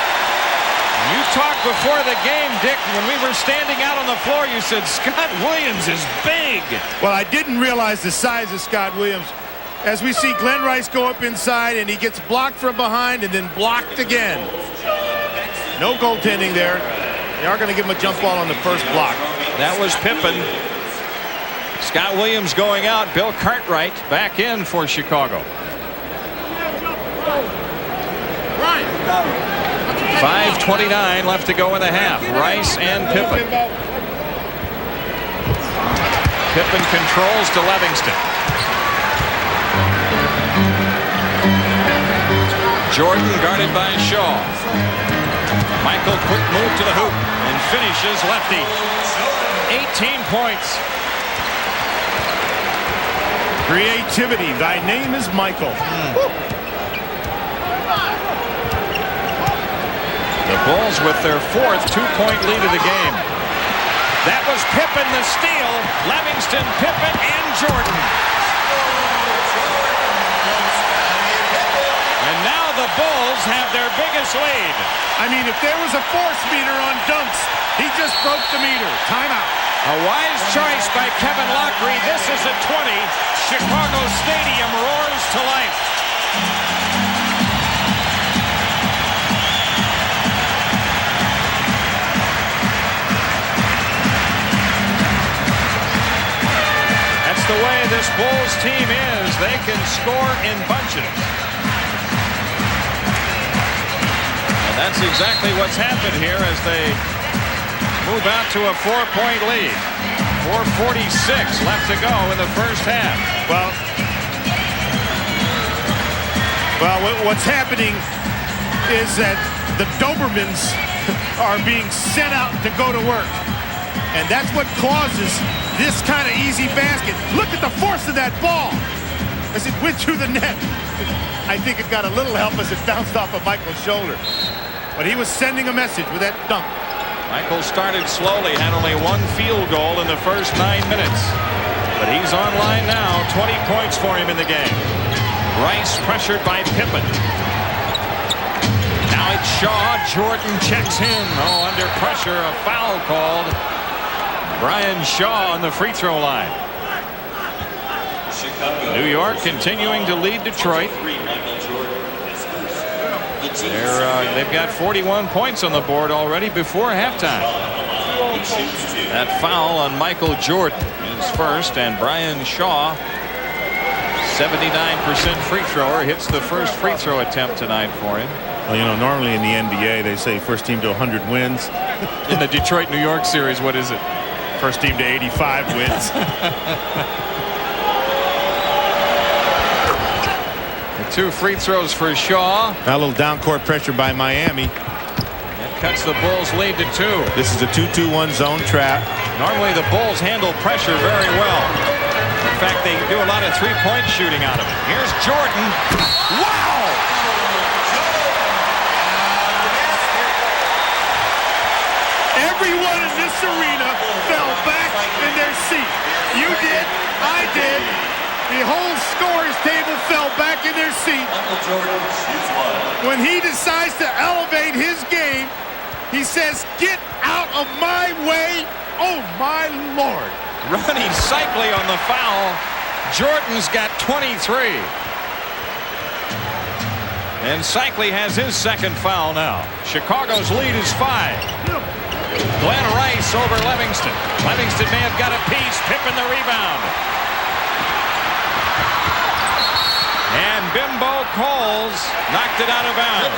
You talked before the game, Dick, when we were standing out on the floor, you said Scott Williams is big. Well, I didn't realize the size of Scott Williams. As we see Glenn Rice go up inside, and he gets blocked from behind and then blocked again. No goaltending there. They are going to give him a jump ball on the first block. That was Pippen. Scott Williams going out. Bill Cartwright back in for Chicago. 5:29 left to go in the half. Rice and Pippen. Pippen controls to Livingston. Jordan guarded by Shaw. Michael, quick move to the hoop and finishes lefty. 18 points. Creativity. Thy name is Michael. The Bulls with their 4th 2-point lead of the game. That was Pippen the steal. Livingston, Pippen, and Jordan. And now the Bulls have their biggest lead. I mean, if there was a force meter on dunks, he just broke the meter. Timeout. A wise choice by Kevin Lockery. This is a 20. Chicago Stadium roars to life. That's the way this Bulls team is. They can score in bunches. And that's exactly what's happened here as they move out to a 4-point lead. 4:46 left to go in the first half. Well, what's happening is that the Dobermans are being sent out to go to work. And that's what causes this kind of easy basket. Look at the force of that ball as it went through the net. I think it got a little help as it bounced off of Michael's shoulder. But he was sending a message with that dunk. Michael started slowly, had only 1 field goal in the first 9 minutes. But he's online now. 20 points for him in the game. Rice pressured by Pippen. Now it's Shaw. Jordan checks in. Oh, under pressure, a foul called. Brian Shaw on the free throw line. New York continuing to lead Detroit. They've got 41 points on the board already before halftime. That foul on Michael Jordan is first, and Brian Shaw, 79% free thrower, hits the first free throw attempt tonight for him. Well, you know, normally in the NBA they say first team to 100 wins. In the Detroit-New York series, what is it? First team to 85 wins. The 2 free throws for Shaw. Now a little down court pressure by Miami. That cuts the Bulls' lead to 2. This is a 2-2-1 zone trap. Normally the Bulls handle pressure very well. In fact, they do a lot of three-point shooting out of it. Here's Jordan. Wow! Everyone in this arena fell back in their seat. You did. I did. The whole scores table fell back in their seat. When he decides to elevate his game, he says, "Get out of my way." Oh, my Lord. Ronnie Cycli on the foul. Jordan's got 23. And Cycli has his second foul now. Chicago's lead is 5. Glenn Rice over Livingston. Livingston may have got a piece. Pippen the rebound. And Bimbo Coles knocked it out of bounds.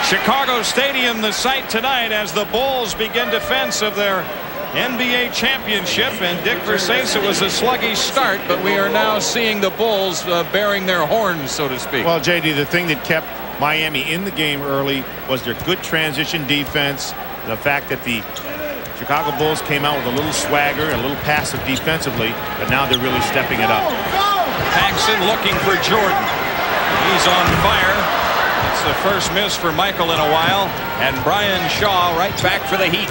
Chicago Stadium, the site tonight as the Bulls begin defense of their NBA championship. And Dick Versace, it was a sluggish start, but we are now seeing the Bulls bearing their horns, so to speak. Well, JD, the thing that kept Miami in the game early was their good transition defense. The fact that the Chicago Bulls came out with a little swagger, a little passive defensively, but now they're really stepping it up. Paxson looking for Jordan. He's on fire. It's the first miss for Michael in a while, and Brian Shaw right back for the Heat.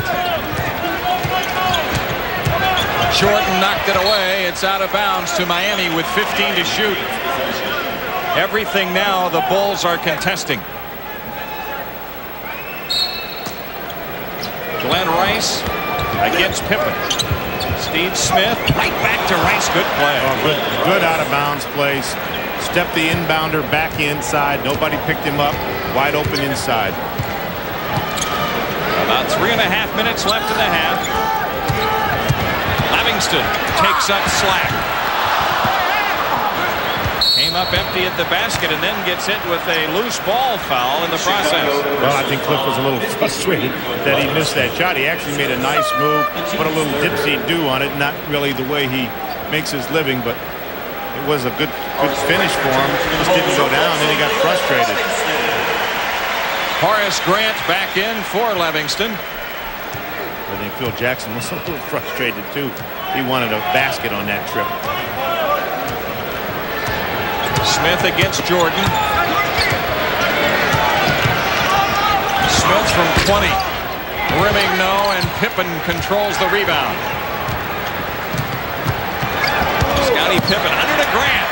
Jordan knocked it away. It's out of bounds to Miami with 15 to shoot. Everything now the Bulls are contesting. Glenn Rice against Pippen. Steve Smith right back to Rice. Good play. Oh, good out of bounds place. Stepped the inbounder back inside. Nobody picked him up. Wide open inside. About 3.5 minutes left in the half. Livingston takes up slack. Came up empty at the basket and then gets hit with a loose ball foul in the process. Well, I think Cliff was a little frustrated that he missed that shot. He actually made a nice move, put a little dipsy-do on it. Not really the way he makes his living, but it was a good finish for him. He just didn't go down, then he got frustrated. Horace Grant back in for Livingston. I think Phil Jackson was a little frustrated too. He wanted a basket on that trip. Smith against Jordan. Smith from 20. Rimming no, and Pippen controls the rebound. Scottie Pippen under to Grant.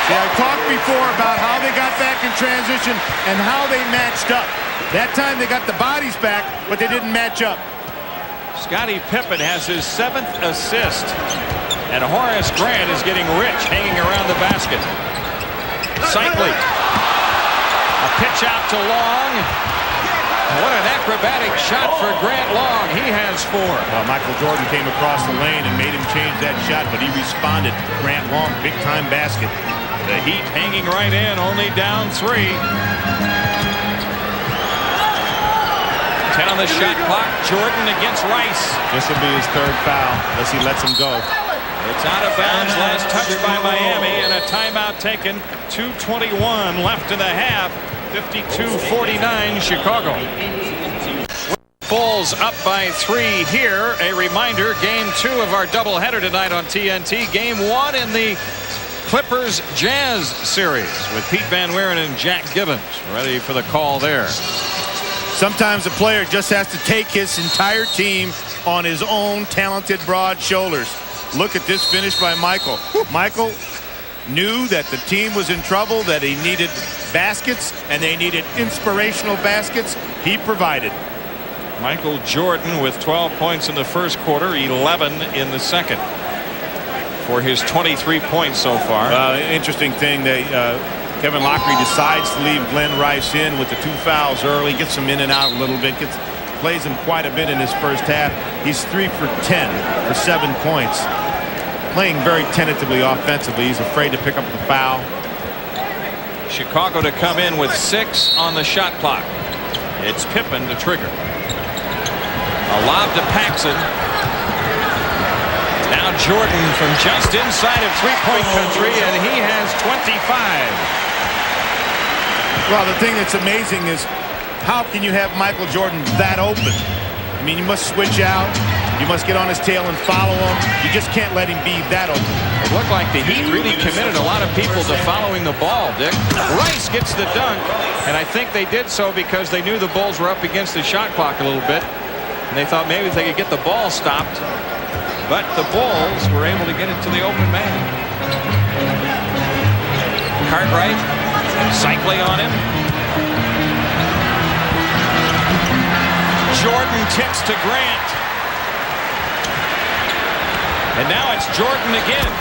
Yeah, I talked before about how they got back in transition and how they matched up. That time they got the bodies back, but they didn't match up. Scottie Pippen has his 7th assist, and Horace Grant is getting rich hanging around the basket. Cycli. A pitch out to Long. What an acrobatic shot for Grant Long. He has 4. Michael Jordan came across the lane and made him change that shot, but he responded. Grant Long, big-time basket. The Heat hanging right in, only down 3. 10 on the shot clock. Jordan against Rice. This will be his 3rd foul unless he lets him go. It's out of bounds. Last touch by Miami, and a timeout taken. 2:21 left in the half. 52-49 Chicago. Bulls up by 3 here. A reminder, game 2 of our doubleheader tonight on TNT. Game 1 in the Clippers Jazz series with Pete Van Wieren and Jack Gibbons ready for the call there. Sometimes a player just has to take his entire team on his own talented broad shoulders. Look at this finish by Michael. Michael knew that the team was in trouble, that he needed baskets, and they needed inspirational baskets. He provided. Michael Jordan with 12 points in the first quarter, 11 in the second for his 23 points so far. Interesting thing, they Kevin Lockery decides to leave Glenn Rice in with the 2 fouls early, gets him in and out a little bit, plays him quite a bit in his first half. He's 3 for 10 for 7 points. Playing very tentatively offensively. He's afraid to pick up the foul. Chicago to come in with 6 on the shot clock. It's Pippen to trigger. A lob to Paxson. Now Jordan from just inside of three-point country, and he has 25. Well, the thing that's amazing is how can you have Michael Jordan that open? I mean, you must switch out. You must get on his tail and follow him. You just can't let him be that open. It looked like the Heat really committed a lot of people to following the ball, Dick. Rice gets the dunk, and I think they did so because they knew the Bulls were up against the shot clock a little bit. And they thought maybe if they could get the ball stopped. But the Bulls were able to get it to the open man. Cartwright, Cycling on him. Jordan tips to Grant. And now it's Jordan again.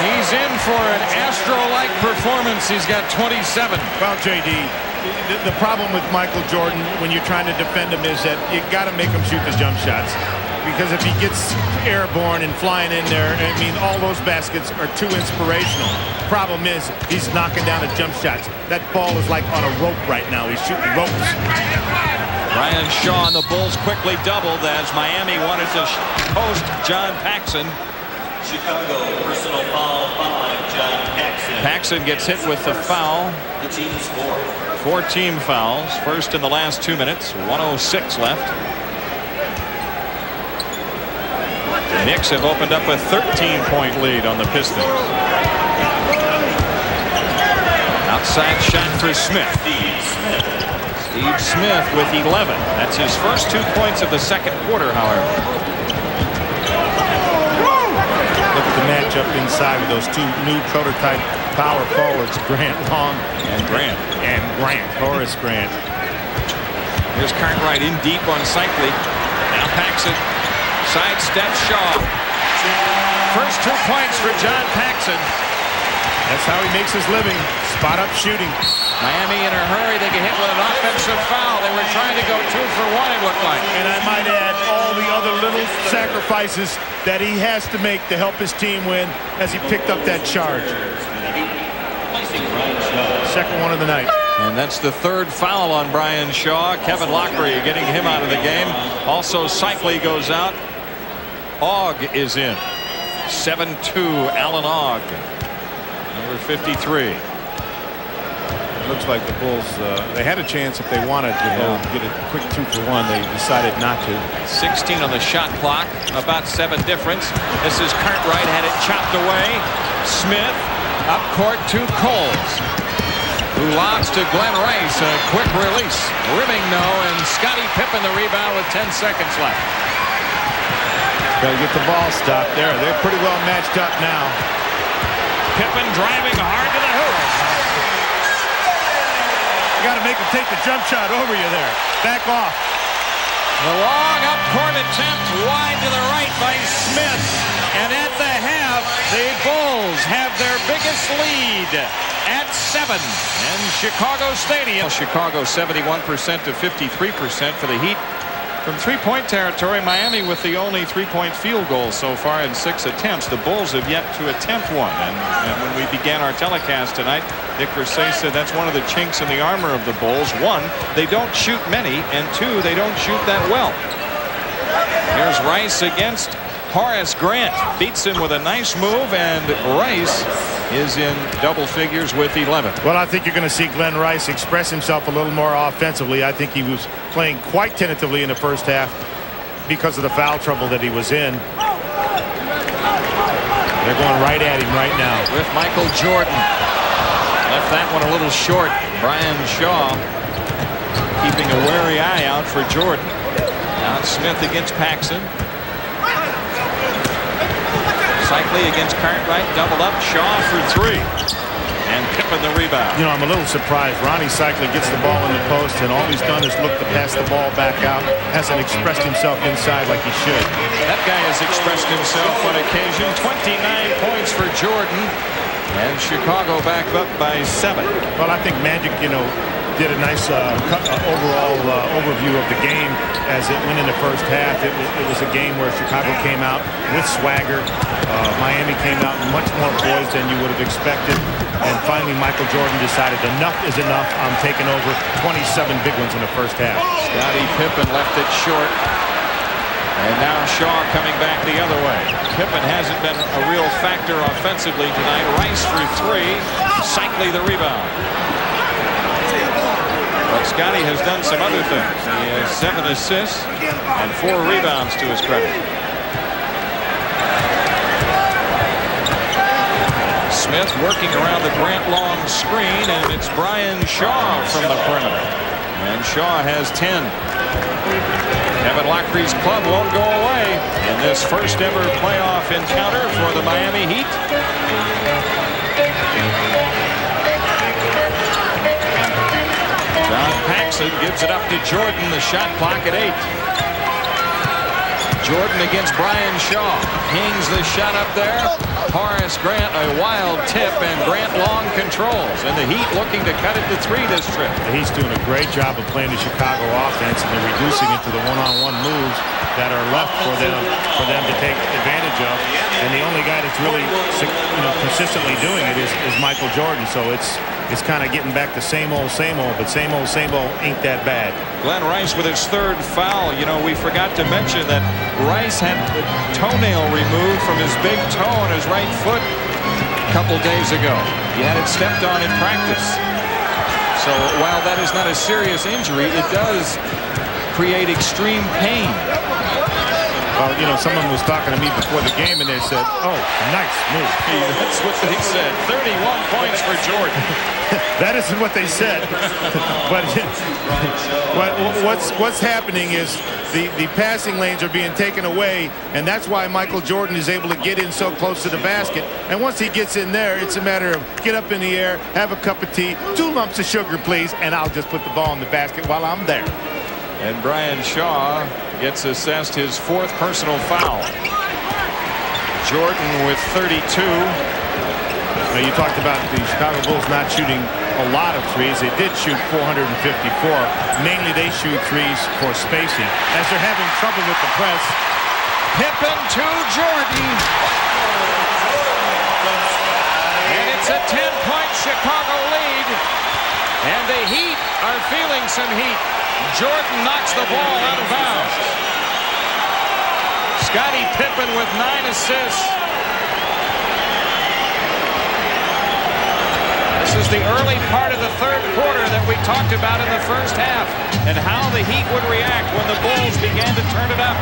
He's in for an Astro-like performance. He's got 27. Well, JD, the problem with Michael Jordan when you're trying to defend him is that you got to make him shoot the jump shots. Because if he gets airborne and flying in there, I mean, all those baskets are too inspirational. Problem is, he's knocking down the jump shots. That ball is like on a rope right now. He's shooting ropes. Brian Shaw and the Bulls quickly doubled as Miami wanted to post John Paxson. Chicago personal foul 5, John Paxson. Paxson gets hit with the foul. The team's 4. 4 team fouls. First in the last 2 minutes. 1:06 left. The Knicks have opened up a 13-point lead on the Pistons. Outside shot for Smith. Steve Smith with 11. That's his first 2 points of the second quarter, however. Look at the matchup inside with those 2 new prototype power forwards, Grant Long and Grant. Horace Grant. Here's Cartwright in deep on Cycling. Now Paxson. Sidestep Shaw. First 2 points for John Paxson. That's how he makes his living. Spot up shooting. Miami in a hurry. They get hit with an offensive foul. They were trying to go 2 for 1, it looked like. And I might add all the other little sacrifices that he has to make to help his team win as he picked up that charge. Second one of the night. And that's the 3rd foul on Brian Shaw. Kevin Lockery getting him out of the game. Also, Cycling goes out. Ogg is in. 7-2, Alan Ogg. Number 53. It looks like the Bulls, they had a chance if they wanted to get a quick 2 for 1. They decided not to. 16 on the shot clock. About 7 difference. This is Cartwright, had it chopped away. Smith up court to Coles, who lobs to Glenn Rice. A quick release. Rimming no, and Scottie Pippen the rebound with 10 seconds left. Got to get the ball stopped there. They're pretty well matched up now. Pippen driving hard to the hoop. You got to make him take the jump shot over you there. Back off. The long up court attempt wide to the right by Smith. And at the half, the Bulls have their biggest lead at 7 in Chicago Stadium. Chicago 71% to 53% for the Heat. From 3-point territory, Miami with the only 3-point field goal so far in 6 attempts. The Bulls have yet to attempt one. And when we began our telecast tonight, Dick Versailles said that's one of the chinks in the armor of the Bulls. 1, they don't shoot many, and 2, they don't shoot that well. Here's Rice against Horace Grant. Beats him with a nice move, and Rice is in double figures with 11. Well, I think you're going to see Glenn Rice express himself a little more offensively. I think he was playing quite tentatively in the first half because of the foul trouble that he was in. They're going right at him right now. With Michael Jordan. Left that one a little short. Brian Shaw keeping a wary eye out for Jordan. Now it's Smith against Paxson. Cycling against Cartwright, doubled up. Shaw for 3. And Pippen the rebound. You know, I'm a little surprised. Ronnie Cycling gets the ball in the post, and all he's done is look to pass the ball back out. Hasn't expressed himself inside like he should. That guy has expressed himself on occasion. 29 points for Jordan. And Chicago back up by 7. Well, I think Magic, did a nice overall overview of the game as it went in the first half. It was a game where Chicago came out with swagger. Miami came out much more poised than you would have expected. And finally, Michael Jordan decided enough is enough. I'm taking over. 27 big ones in the first half. Scottie Pippen left it short. And now Shaw coming back the other way. Pippen hasn't been a real factor offensively tonight. Rice for 3. Cycli the rebound. But Scottie has done some other things. He has 7 assists and 4 rebounds to his credit. Smith working around the Grant Long screen, and it's Brian Shaw from the perimeter. And Shaw has 10. Kevin Lockree's club won't go away in this first ever playoff encounter for the Miami Heat. John Paxson gives it up to Jordan. The shot clock at 8. Jordan against Brian Shaw. Hangs the shot up there. Horace Grant, a wild tip, and Grant Long controls. And the Heat looking to cut it to 3 this trip. He's doing a great job of playing the Chicago offense, and they're reducing it to the one-on-one moves that are left for them to take advantage of. And the only guy that's really consistently doing it is Michael Jordan. So it's kind of getting back to same old, but same old ain't that bad. Glenn Rice with his 3rd foul. We forgot to mention that Rice had the toenail removed from his big toe on his right foot a couple days ago. He had it stepped on in practice. So while that is not a serious injury, it does create extreme pain. Well, someone was talking to me before the game, and they said, "Oh, nice move." That's what they said. 31 points for Jordan. That isn't what they said. But what's happening is the passing lanes are being taken away, and that's why Michael Jordan is able to get in so close to the basket. And once he gets in there, it's a matter of get up in the air, have a cup of tea, 2 lumps of sugar, please, and I'll just put the ball in the basket while I'm there. And Brian Shaw gets assessed his 4th personal foul. Jordan with 32. Now, you talked about the Chicago Bulls not shooting a lot of threes. They did shoot 454. Mainly they shoot threes for spacing. As they're having trouble with the press. Pippen to Jordan. And it's a 10-point Chicago lead. And the Heat are feeling some heat. Jordan knocks the ball out of bounds. Scottie Pippen with 9 assists. This is the early part of the 3rd quarter that we talked about in the first half, and how the Heat would react when the Bulls began to turn it up.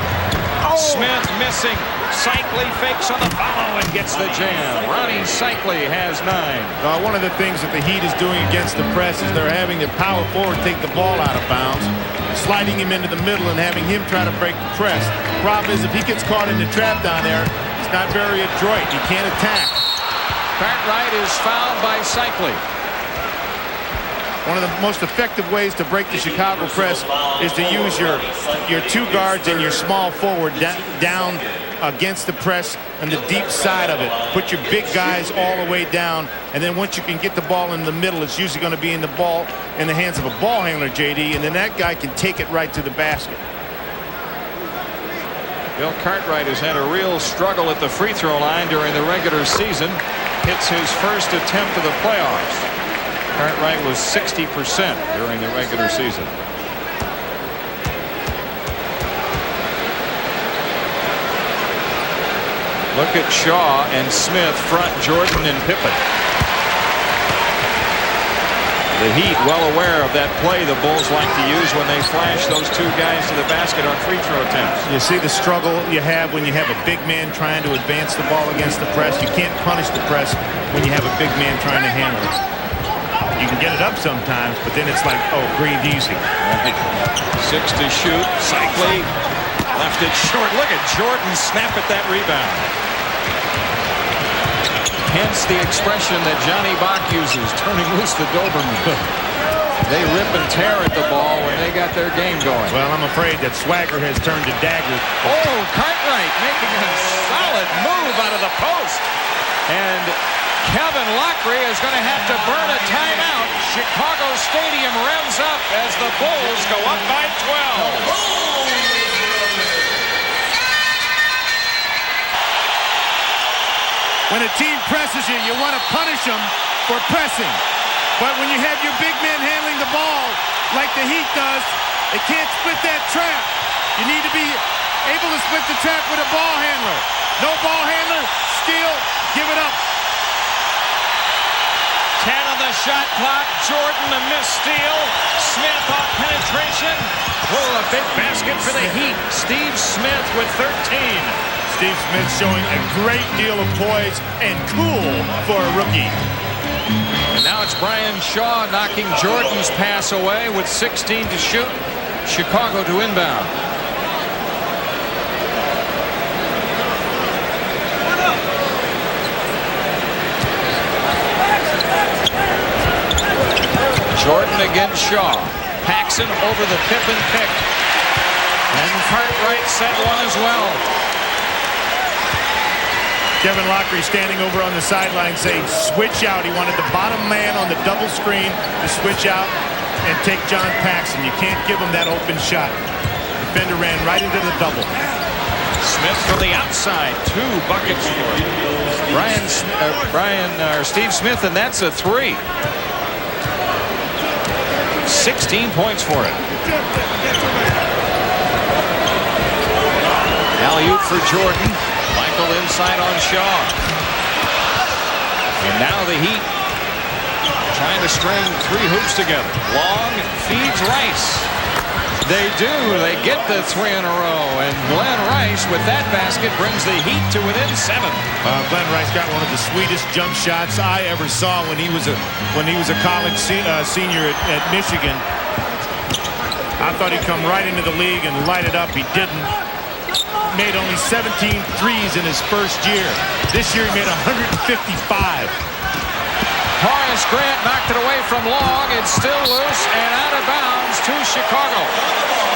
Smith missing. Cycli fakes on the follow and gets the jam. Ronnie Cycli has 9. One of the things that the Heat is doing against the press is they're having the power forward take the ball out of bounds, sliding him into the middle and having him try to break the press. Problem is, if he gets caught in the trap down there, it's not very adroit. He can't attack. Cartwright is fouled by Cycli. One of the most effective ways to break the Chicago press is to use your 2 guards and your small forward down against the press on the deep side of it. Put your big guys all the way down, and then once you can get the ball in the middle, it's usually going to be in the hands of a ball handler, JD, and then that guy can take it right to the basket. Bill Cartwright has had a real struggle at the free throw line during the regular season. Hits his first attempt of the playoffs. Cartwright was 60% during the regular season. Look at Shaw and Smith front Jordan and Pippen. The Heat well aware of that play the Bulls like to use when they flash those 2 guys to the basket on free throw attempts. You see the struggle you have when you have a big man trying to advance the ball against the press. You can't punish the press when you have a big man trying to handle it. You can get it up sometimes, but then it's like, oh, breathe easy. Right. 6 to shoot. Cycli left it short. Look at Jordan snap at that rebound. Hence the expression that Johnny Bach uses, turning loose the Doberman. They rip and tear at the ball when they got their game going. Well, I'm afraid that Swagger has turned to dagger. Oh, Cartwright making a solid move out of the post. And Kevin Lockery is going to have to burn a timeout. Chicago Stadium revs up as the Bulls go up by 12. When a team presses you, you want to punish them for pressing. But when you have your big men handling the ball like the Heat does, they can't split that trap. You need to be able to split the trap with a ball handler. No ball handler, steal, give it up. 10 on the shot clock. Jordan a missed steal. Smith off penetration. Oh, a big basket for the Heat. Steve Smith with 13. Steve Smith showing a great deal of poise and cool for a rookie. And now it's Brian Shaw knocking Jordan's pass away with 16 to shoot. Chicago to inbound. Jordan against Shaw. Paxson over the Pippen pick. And Cartwright set one as well. Kevin Lockery standing over on the sideline saying switch out. He wanted the bottom man on the double screen to switch out and take John Paxson. You can't give him that open shot. Defender ran right into the double. Smith from the outside. 2 buckets for Steve Smith, and that's a 3. 16 points for it. Alley-oop for Jordan. Michael inside on Shaw. And now the Heat trying to string 3 hoops together. Long feeds Rice. They do. They get the 3 in a row. And Glenn Rice with that basket brings the Heat to within 7. Glenn Rice got one of the sweetest jump shots I ever saw when he was a college senior at Michigan. I thought he'd come right into the league and light it up. He didn't. Made only 17 threes in his first year. This year he made 155. Horace Grant knocked it away from Long. It's still loose and out of bounds to Chicago.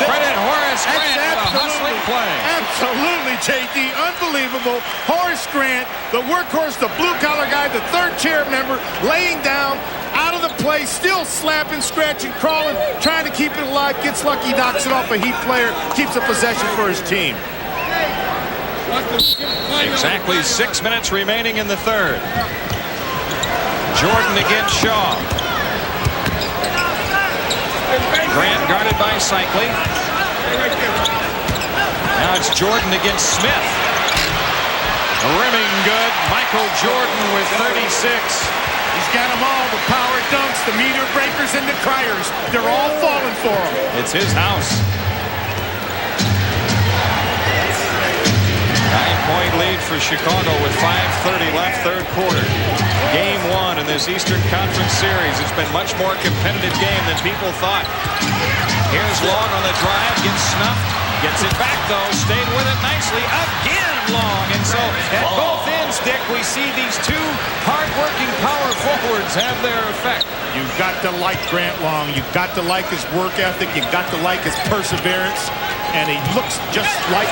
Credit Horace Grant for the hustling play. Absolutely, JD. Unbelievable. Horace Grant, the workhorse, the blue-collar guy, the third chair member, laying down, out of the play, still slapping, scratching, crawling, trying to keep it alive. Gets lucky, knocks it off a Heat player, keeps a possession for his team. Exactly 6 minutes remaining in the third. Jordan against Shaw. Grant guarded by Cycli. Now it's Jordan against Smith. Rimming good. Michael Jordan with 36. He's got them all, the power dunks, the meter breakers, and the criers. They're all falling for him. It's his house. 9-point lead for Chicago with 5:30 left, third quarter. Game 1 in this Eastern Conference series. It's been much more competitive game than people thought. Here's Long on the drive, gets snuffed, gets it back though, stayed with it nicely. Again Long, and so at both ends, Dick, we see these 2 hard-working power forwards have their effect. You've got to like Grant Long. You've got to like his work ethic. You've got to like his perseverance. And he looks just like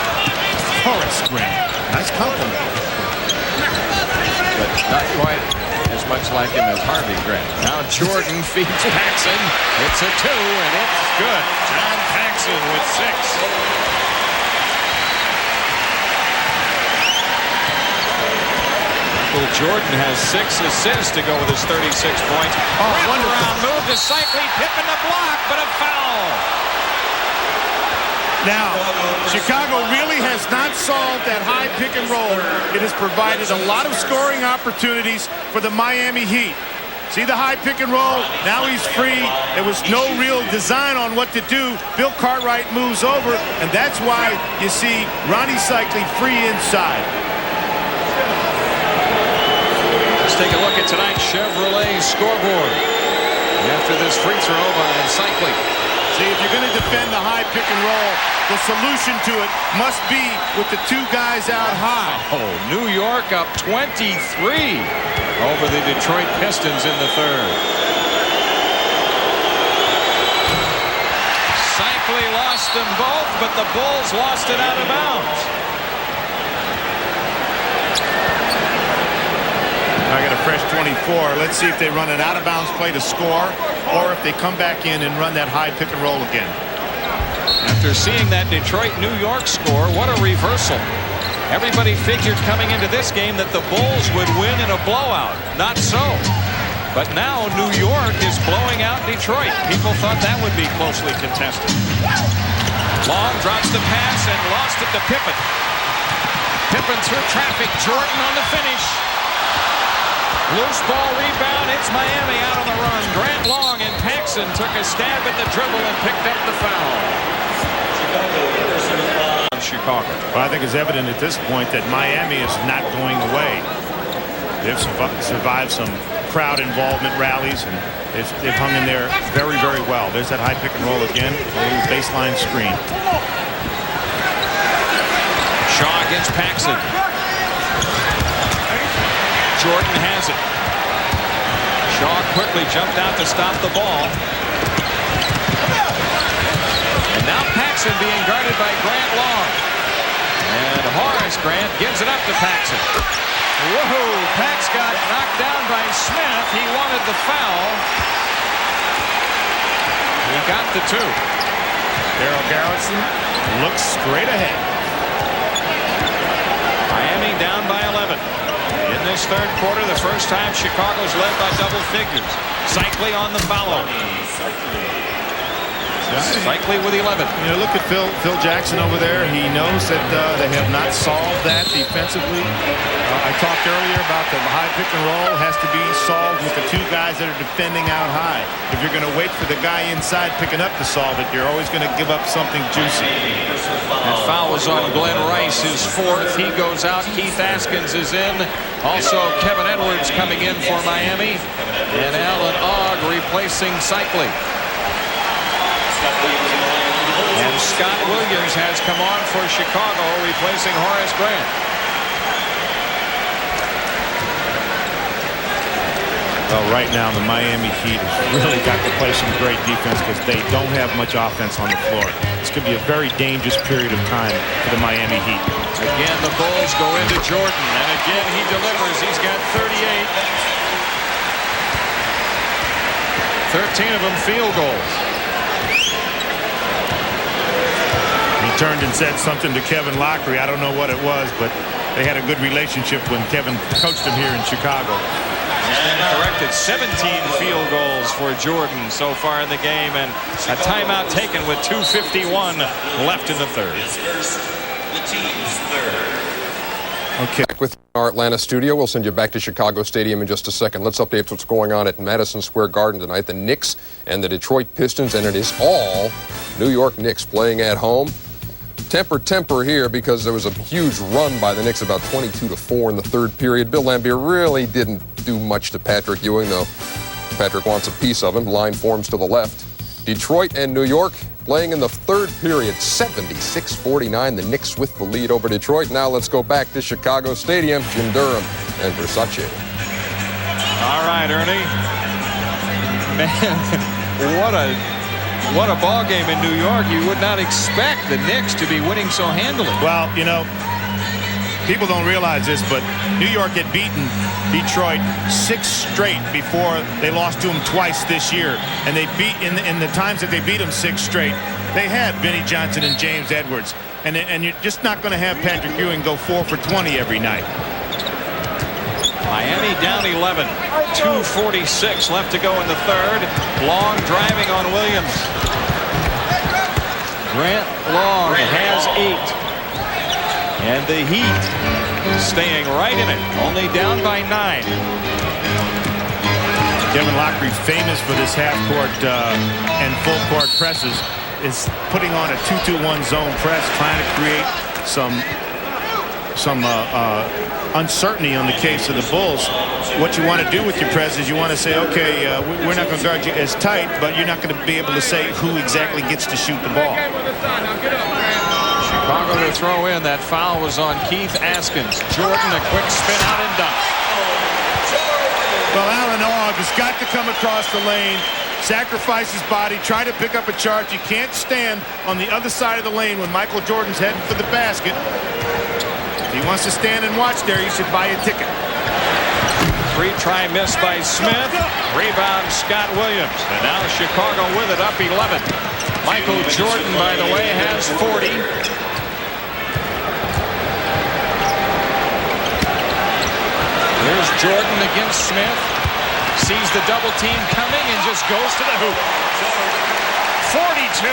Horace Grant. Nice compliment. But not quite as much like him as Harvey Grant. Now Jordan feeds Paxson. It's a 2, and it's good. John Paxson with 6. Well, Jordan has 6 assists to go with his 36 points. Wraparound move to Cycli. Pippen the block, but a foul. Now, Chicago really has not solved that high pick and roll. It has provided a lot of scoring opportunities for the Miami Heat. See the high pick and roll? Now he's free. There was no real design on what to do. Bill Cartwright moves over, and that's why you see Ronnie Cycli free inside. Let's take a look at tonight's Chevrolet scoreboard. After this free throw by Cycli. See, if you're going to defend the high pick and roll, the solution to it must be with the 2 guys out high. Oh, New York up 23 over the Detroit Pistons in the third. Cycli lost them both, but the Bulls lost it out of bounds. I got a fresh 24. Let's see if they run an out-of-bounds play to score, or if they come back in and run that high pick and roll again. After seeing that Detroit-New York score, what a reversal. Everybody figured coming into this game that the Bulls would win in a blowout. Not so. But now New York is blowing out Detroit. People thought that would be closely contested. Long drops the pass and lost it to Pippen. Pippen through traffic. Jordan on the finish. Loose ball rebound. It's Miami out on the run. Grant Long and Paxson took a stab at the dribble and picked up the foul. Chicago. Well, I think it's evident at this point that Miami is not going away. They've survived some crowd involvement rallies, and they've hung in there very, very well. There's that high pick and roll again, a little baseline screen. Shaw against Paxson. Jordan has it. Shaw quickly jumped out to stop the ball. And now Paxson being guarded by Grant Long. And Horace Grant gives it up to Paxson. Whoa, Pax got knocked down by Smith. He wanted the foul. He got the two. Daryl Garrison looks straight ahead. Miami down by 11. In this third quarter, the first time Chicago's led by double figures. Cycli on the follow. Cycli with 11. You know, look at Phil Jackson over there. He knows that they have not solved that defensively. I talked earlier about the high pick and roll has to be solved with the two guys that are defending out high. If you're going to wait for the guy inside picking up to solve it, you're always going to give up something juicy. That foul was on Glenn Rice, his fourth. He goes out. Keith Askins is in. Also, Kevin Edwards coming in for Miami. And Alan Ogg replacing Cycli. And Scott Williams has come on for Chicago, replacing Horace Grant. Well, right now the Miami Heat has really got to play some great defense because they don't have much offense on the floor. This could be a very dangerous period of time for the Miami Heat. Again, the Bulls go into Jordan, and again he delivers. He's got 38. 13 of them field goals. He turned and said something to Kevin Lockery. I don't know what it was, but they had a good relationship when Kevin coached him here in Chicago. And corrected, 17 field goals for Jordan so far in the game, and a timeout taken with 2:51 left in the third. The team's third. Okay. Back with our Atlanta studio. We'll send you back to Chicago Stadium in just a second. Let's update what's going on at Madison Square Garden tonight. The Knicks and the Detroit Pistons, and it is all New York Knicks playing at home. Temper here, because there was a huge run by the Knicks, about 22-4 in the third period. Bill Laimbeer really didn't do much to Patrick Ewing, though Patrick wants a piece of him. Line forms to the left. Detroit and New York playing in the third period, 76-49. The Knicks with the lead over Detroit. Now let's go back to Chicago Stadium. Jim Durham and Versace. All right, Ernie. Man, what a ball game in New York. You would not expect the Knicks to be winning so handily. Well, you know, people don't realize this, but New York had beaten Detroit 6 straight before they lost to them twice this year. And they beat, in the times that they beat them 6 straight, they had Vinnie Johnson and James Edwards. And you're just not going to have Patrick Ewing go 4 for 20 every night. Miami down 11. 2:46 left to go in the third. Long driving on Williams. Grant Long has 8. And the Heat staying right in it, only down by 9. Kevin Lockery, famous for this half-court and full-court presses, is putting on a 2-2-1 zone press, trying to create some uncertainty on the case of the Bulls. What you want to do with your press is you want to say, okay, we're not going to guard you as tight, but you're not going to be able to say who exactly gets to shoot the ball. Chicago to throw in. That foul was on Keith Askins. Jordan, a quick spin out and dunk. Well, Alan Ogg has got to come across the lane, sacrifice his body, try to pick up a charge. You can't stand on the other side of the lane when Michael Jordan's heading for the basket. If he wants to stand and watch there, you should buy a ticket. Free try missed by Smith. Rebound Scott Williams. And now Chicago with it, up 11. Michael Jordan, by the way, has 40. Here's Jordan against Smith. Sees the double team coming and just goes to the hoop. 42.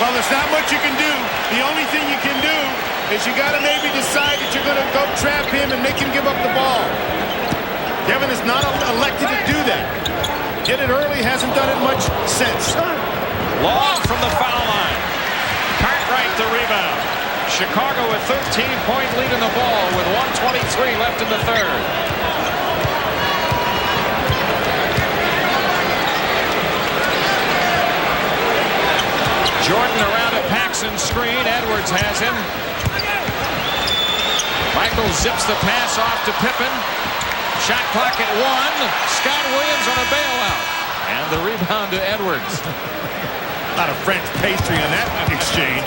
Well, there's not much you can do. The only thing you can do is you got to maybe decide that you're going to go trap him and make him give up the ball. Kevin is not elected to do that. Get it early, hasn't done it much since. Long from the foul line. Cartwright the rebound. Chicago with 13-point lead in the ball with 1:23 left in the third. Jordan around a Paxson screen. Edwards has him. Michael zips the pass off to Pippen. Shot clock at 1. Scott Williams on a bailout. And the rebound to Edwards. A lot of French pastry on that exchange.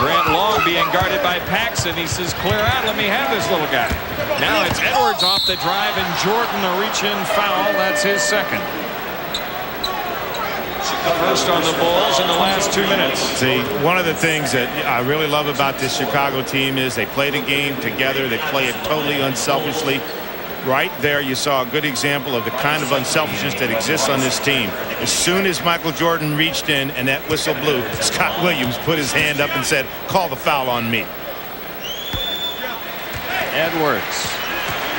Grant Long being guarded by Paxson. He says, clear out, let me have this little guy. Now it's Edwards off the drive and Jordan a reach-in foul. That's his second. First on the Bulls in the last 2 minutes. See, one of the things that I really love about this Chicago team is they play the game together. They play it totally unselfishly. Right there you saw a good example of the kind of unselfishness that exists on this team. As soon as Michael Jordan reached in and that whistle blew, Scott Williams put his hand up and said, call the foul on me. Edwards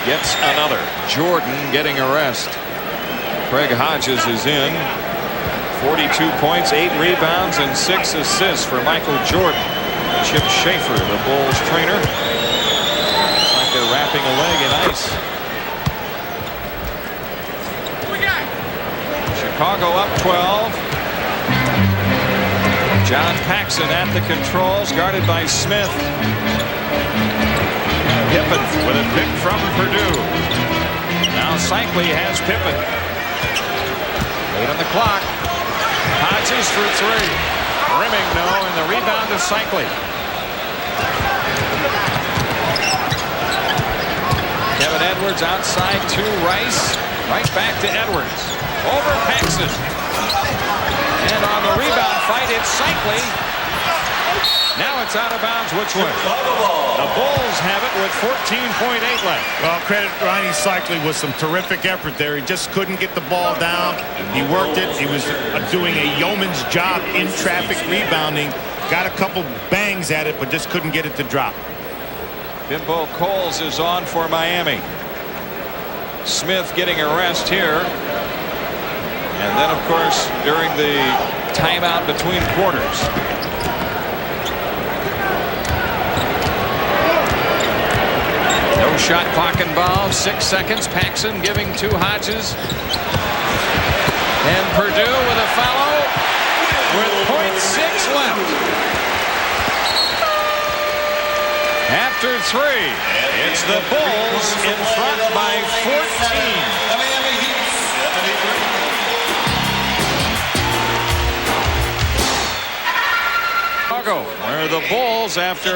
gets another. Jordan getting a rest. Craig Hodges is in. 42 points, 8 rebounds, and 6 assists for Michael Jordan. Chip Schaefer, the Bulls trainer. Looks like they're wrapping a leg in ice. Chicago up 12. John Paxson at the controls, guarded by Smith. Pippen with a pick from Purdue. Now Cycli has Pippen. 8 on the clock. Hodges for 3. Rimming no, and the rebound to Cycli. Kevin Edwards outside to Rice. Right back to Edwards. Over Paxson. And on the rebound fight, it's Cycli. Now it's out of bounds which way? The Bulls have it with 14.8 left. Well, credit Ronnie Cycli with some terrific effort there. He just couldn't get the ball down. He worked it. He was doing a yeoman's job in traffic rebounding. Got a couple bangs at it, but just couldn't get it to drop. Bimbo Coles is on for Miami. Smith getting a rest here. And then, of course, during the timeout between quarters. No shot clock involved. 6 seconds. Paxson giving to Hodges. And Purdue with a follow with .6 left. After 3, it's the Bulls in front by 14. Where the Bulls, after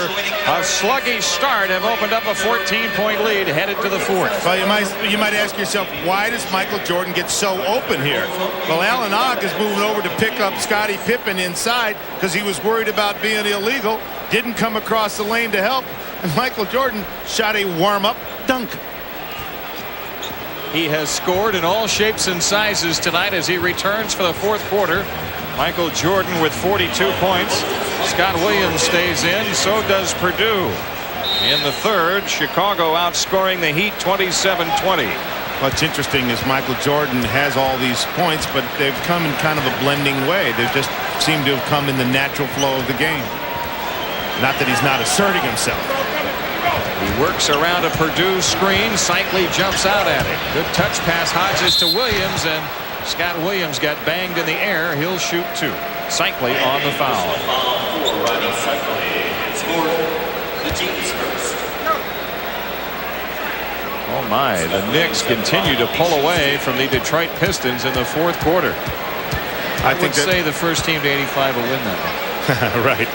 a sluggish start, have opened up a 14-point lead headed to the fourth. Well, you might ask yourself, why does Michael Jordan get so open here? Well, Alan Ogg is moving over to pick up Scottie Pippen inside because he was worried about being illegal. Didn't come across the lane to help. And Michael Jordan shot a warm-up dunk. He has scored in all shapes and sizes tonight as he returns for the fourth quarter. Michael Jordan with 42 points. Scott Williams stays in. So does Purdue. In the third, Chicago outscoring the Heat 27-20. What's interesting is Michael Jordan has all these points, but they've come in kind of a blending way. They just seem to have come in the natural flow of the game. Not that he's not asserting himself. He works around a Purdue screen. Cycli jumps out at it. Good touch pass Hodges to Williams, and Scott Williams got banged in the air. He'll shoot 2. Cycli on the foul. Oh my, the Knicks continue to pull away from the Detroit Pistons in the fourth quarter. I would say the first team to 85 will win that one. Right.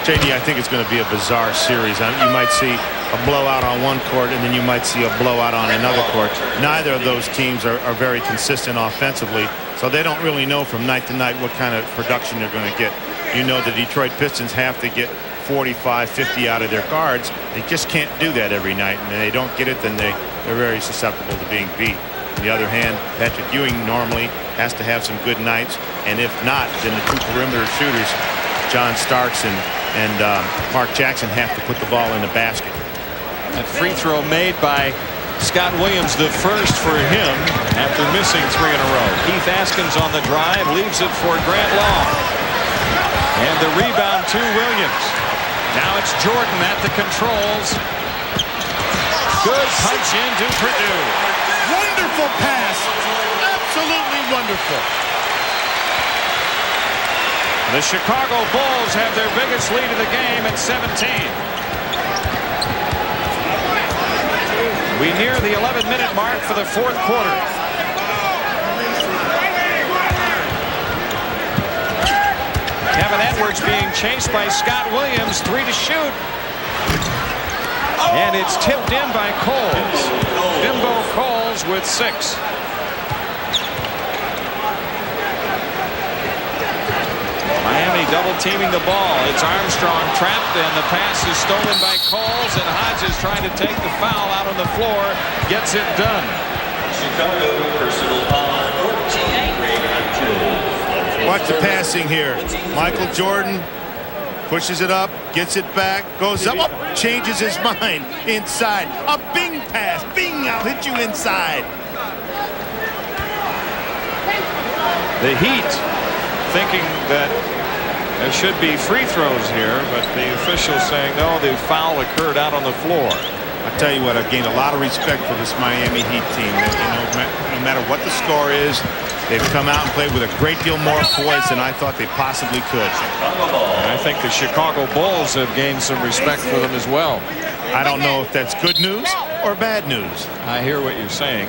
JD, I think it's going to be a bizarre series. You might see a blowout on one court, and then you might see a blowout on another court. Neither of those teams are very consistent offensively, so they don't really know from night to night what kind of production they're going to get. You know the Detroit Pistons have to get 45, 50 out of their guards. They just can't do that every night, and if they don't get it, then they're very susceptible to being beat. On the other hand, Patrick Ewing normally has to have some good nights, and if not, then the two perimeter shooters, John Starks and Mark Jackson, have to put the ball in the basket. That free throw made by Scott Williams, the first for him after missing 3 in a row. Keith Askins on the drive, leaves it for Grant Long. And the rebound to Williams. Now it's Jordan at the controls. Good punch into Purdue. Wonderful pass. Absolutely wonderful. The Chicago Bulls have their biggest lead of the game at 17. We near the 11-minute mark for the fourth quarter. Kevin Edwards being chased by Scott Williams. 3 to shoot. And it's tipped in by Coles. Bimbo Coles with 6. Miami double teaming the ball. It's Armstrong trapped, and the pass is stolen by Coles, and Hodges trying to take the foul out on the floor. Gets it done. Chicago personal foul 14. Watch the passing here. Michael Jordan pushes it up, gets it back, goes up, changes his mind inside. A bing pass. Bing, I'll hit you inside. The Heat thinking that there should be free throws here, but the official saying no, the foul occurred out on the floor. I'll tell you what, I've gained a lot of respect for this Miami Heat team. No matter what the score is, they've come out and played with a great deal more poise than I thought they possibly could. And I think the Chicago Bulls have gained some respect for them as well. I don't know if that's good news or bad news. I hear what you're saying.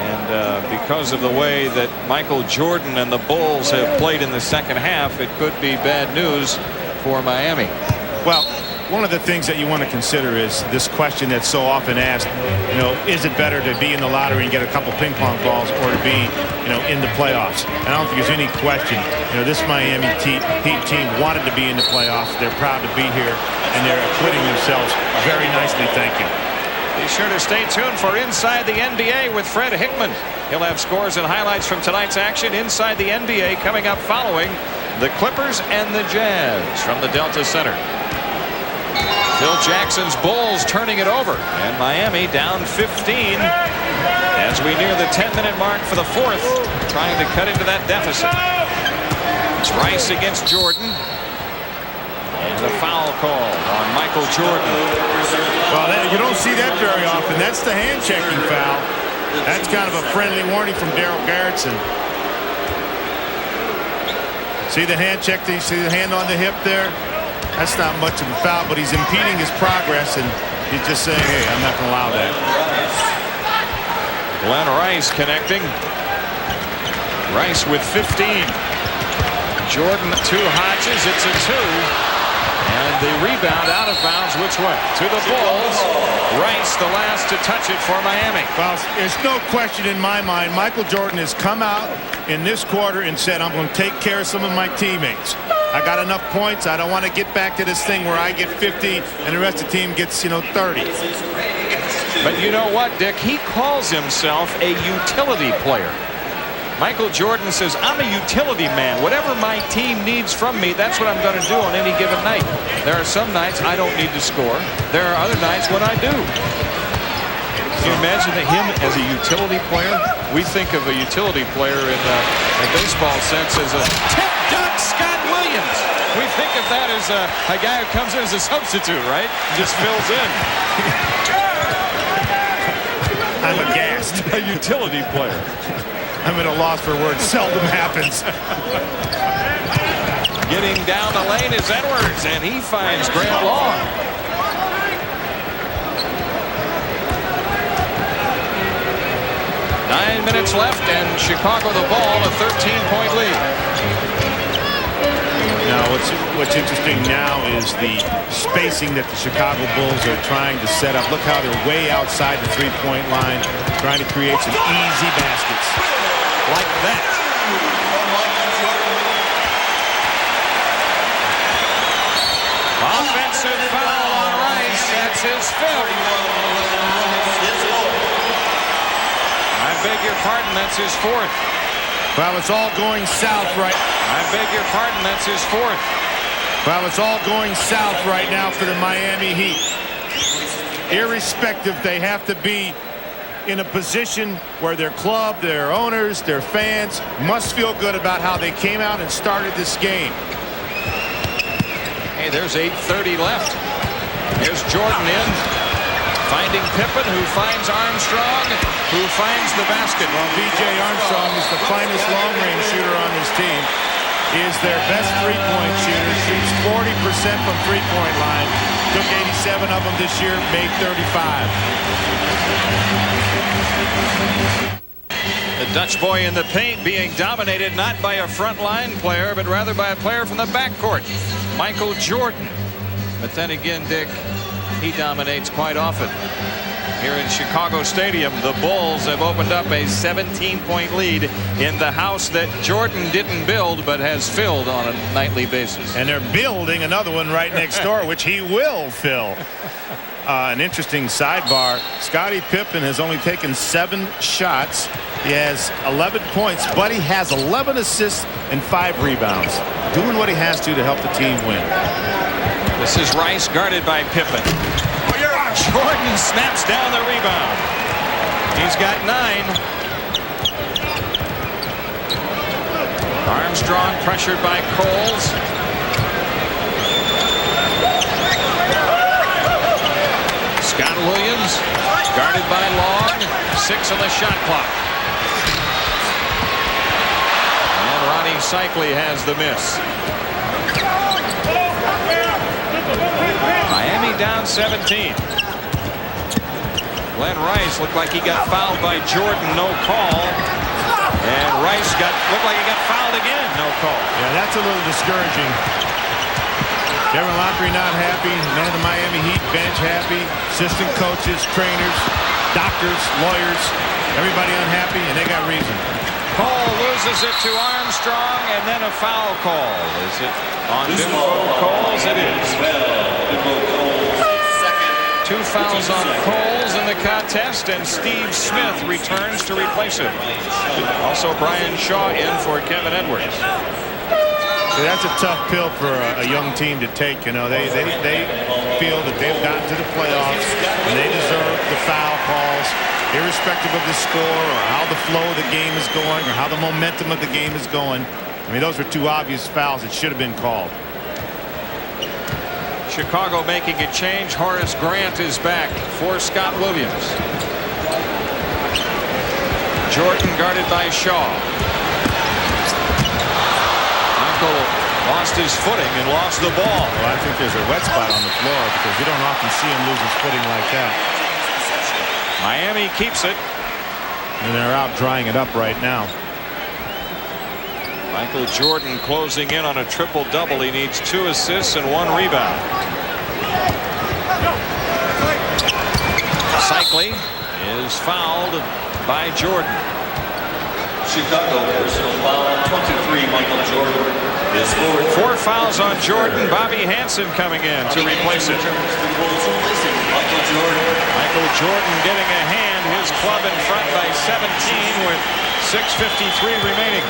And because of the way that Michael Jordan and the Bulls have played in the second half, it could be bad news for Miami. Well, one of the things that you want to consider is this question that's so often asked, is it better to be in the lottery and get a couple ping pong balls or to be, in the playoffs? And I don't think there's any question, this Miami Heat team wanted to be in the playoffs. They're proud to be here, and they're acquitting themselves very nicely. Thank you. Be sure to stay tuned for Inside the NBA with Fred Hickman. He'll have scores and highlights from tonight's action inside the NBA coming up following the Clippers and the Jazz from the Delta Center. Phil Jackson's Bulls turning it over, and Miami down 15 as we near the 10-minute mark for the fourth, trying to cut into that deficit. It's Rice against Jordan. And a foul call on Michael Jordan. Well, you don't see that very often. That's the hand-checking foul. That's kind of a friendly warning from Daryl Garrettson. See the hand check? You see the hand on the hip there? That's not much of a foul, but he's impeding his progress, and he's just saying, hey, I'm not going to allow that. Glenn Rice connecting. Rice with 15. Jordan to Hodges. It's a 2. And the rebound out of bounds which way? To the Bulls. Rice the last to touch it for Miami. Well, there's no question in my mind. Michael Jordan has come out in this quarter and said, I'm going to take care of some of my teammates. I got enough points. I don't want to get back to this thing where I get 50 and the rest of the team gets, 30. But you know what, Dick? He calls himself a utility player. Michael Jordan says, I'm a utility man. Whatever my team needs from me, that's what I'm going to do on any given night. There are some nights I don't need to score. There are other nights when I do. Can you imagine him as a utility player? We think of a utility player in a baseball sense as a tip duck Scott Williams. We think of that as a guy who comes in as a substitute, right? Just fills in. I'm aghast. A utility player. I'm at a loss for words. Seldom happens. Getting down the lane is Edwards, and he finds Grant Long. Nine minutes left, and Chicago the ball, a 13-point lead. Now, What's interesting now is the spacing that the Chicago Bulls are trying to set up. Look how they're way outside the three-point line, trying to create some easy baskets. Like that. Offensive foul on Rice. That's his fifth. I beg your pardon, that's his fourth. Well, it's all going south right. I beg your pardon, that's his fourth. Well, it's all going south right now for the Miami Heat. Irrespective, they have to be in a position where their club, their owners, their fans must feel good about how they came out and started this game. Hey, there's 8:30 left. Here's Jordan in, finding Pippen, who finds Armstrong, who finds the basket. Well, B.J. Armstrong is the finest long-range shooter on this team. He is their best three-point shooter. Shoots 40% from three-point line. Took 87 of them this year, made 35. The Dutch boy in the paint being dominated not by a front-line player, but rather by a player from the backcourt, Michael Jordan. But then again, Dick, he dominates quite often. Here in Chicago Stadium, the Bulls have opened up a 17-point lead in the house that Jordan didn't build but has filled on a nightly basis. And they're building another one right next door, which he will fill. An interesting sidebar. Scottie Pippen has only taken 7 shots. He has 11 points, but he has 11 assists and 5 rebounds. Doing what he has to help the team win. This is Rice guarded by Pippen. Jordan snaps down the rebound. He's got 9. Armstrong pressured by Coles. Scott Williams guarded by Long. 6 on the shot clock. And Ronnie Cycli has the miss. Miami down 17. Glenn Rice looked like he got fouled by Jordan, no call. And Rice looked like he got fouled again, no call. Yeah, that's a little discouraging. Kevin Lockery not happy. Man of the Miami Heat bench happy. Assistant coaches, trainers, doctors, lawyers, everybody unhappy, and they got reason. Cole loses it to Armstrong, and then a foul call. Is it on Bimbo Coles? It is. 2 fouls on Coles in the contest, and Steve Smith returns to replace him. Also Brian Shaw in for Kevin Edwards. See, that's a tough pill for a young team to take. You know, they feel that they've gotten to the playoffs and they deserve the foul calls, irrespective of the score or how the flow of the game is going or how the momentum of the game is going. I mean, those were 2 obvious fouls that should have been called. Chicago making a change. Horace Grant is back for Scott Williams. Jordan guarded by Shaw. Michael lost his footing and lost the ball. Well, I think there's a wet spot on the floor because you don't often see him lose his footing like that. Miami keeps it. And they're out drying it up right now. Michael Jordan closing in on a triple-double. He needs 2 assists and 1 rebound. Cycli is fouled by Jordan. Chicago personal foul 23, Michael Jordan is scored. 4 fouls on Jordan. Bobby Hansen coming in to replace it. Michael Jordan getting a hand. His club in front by 17 with 6:53 remaining.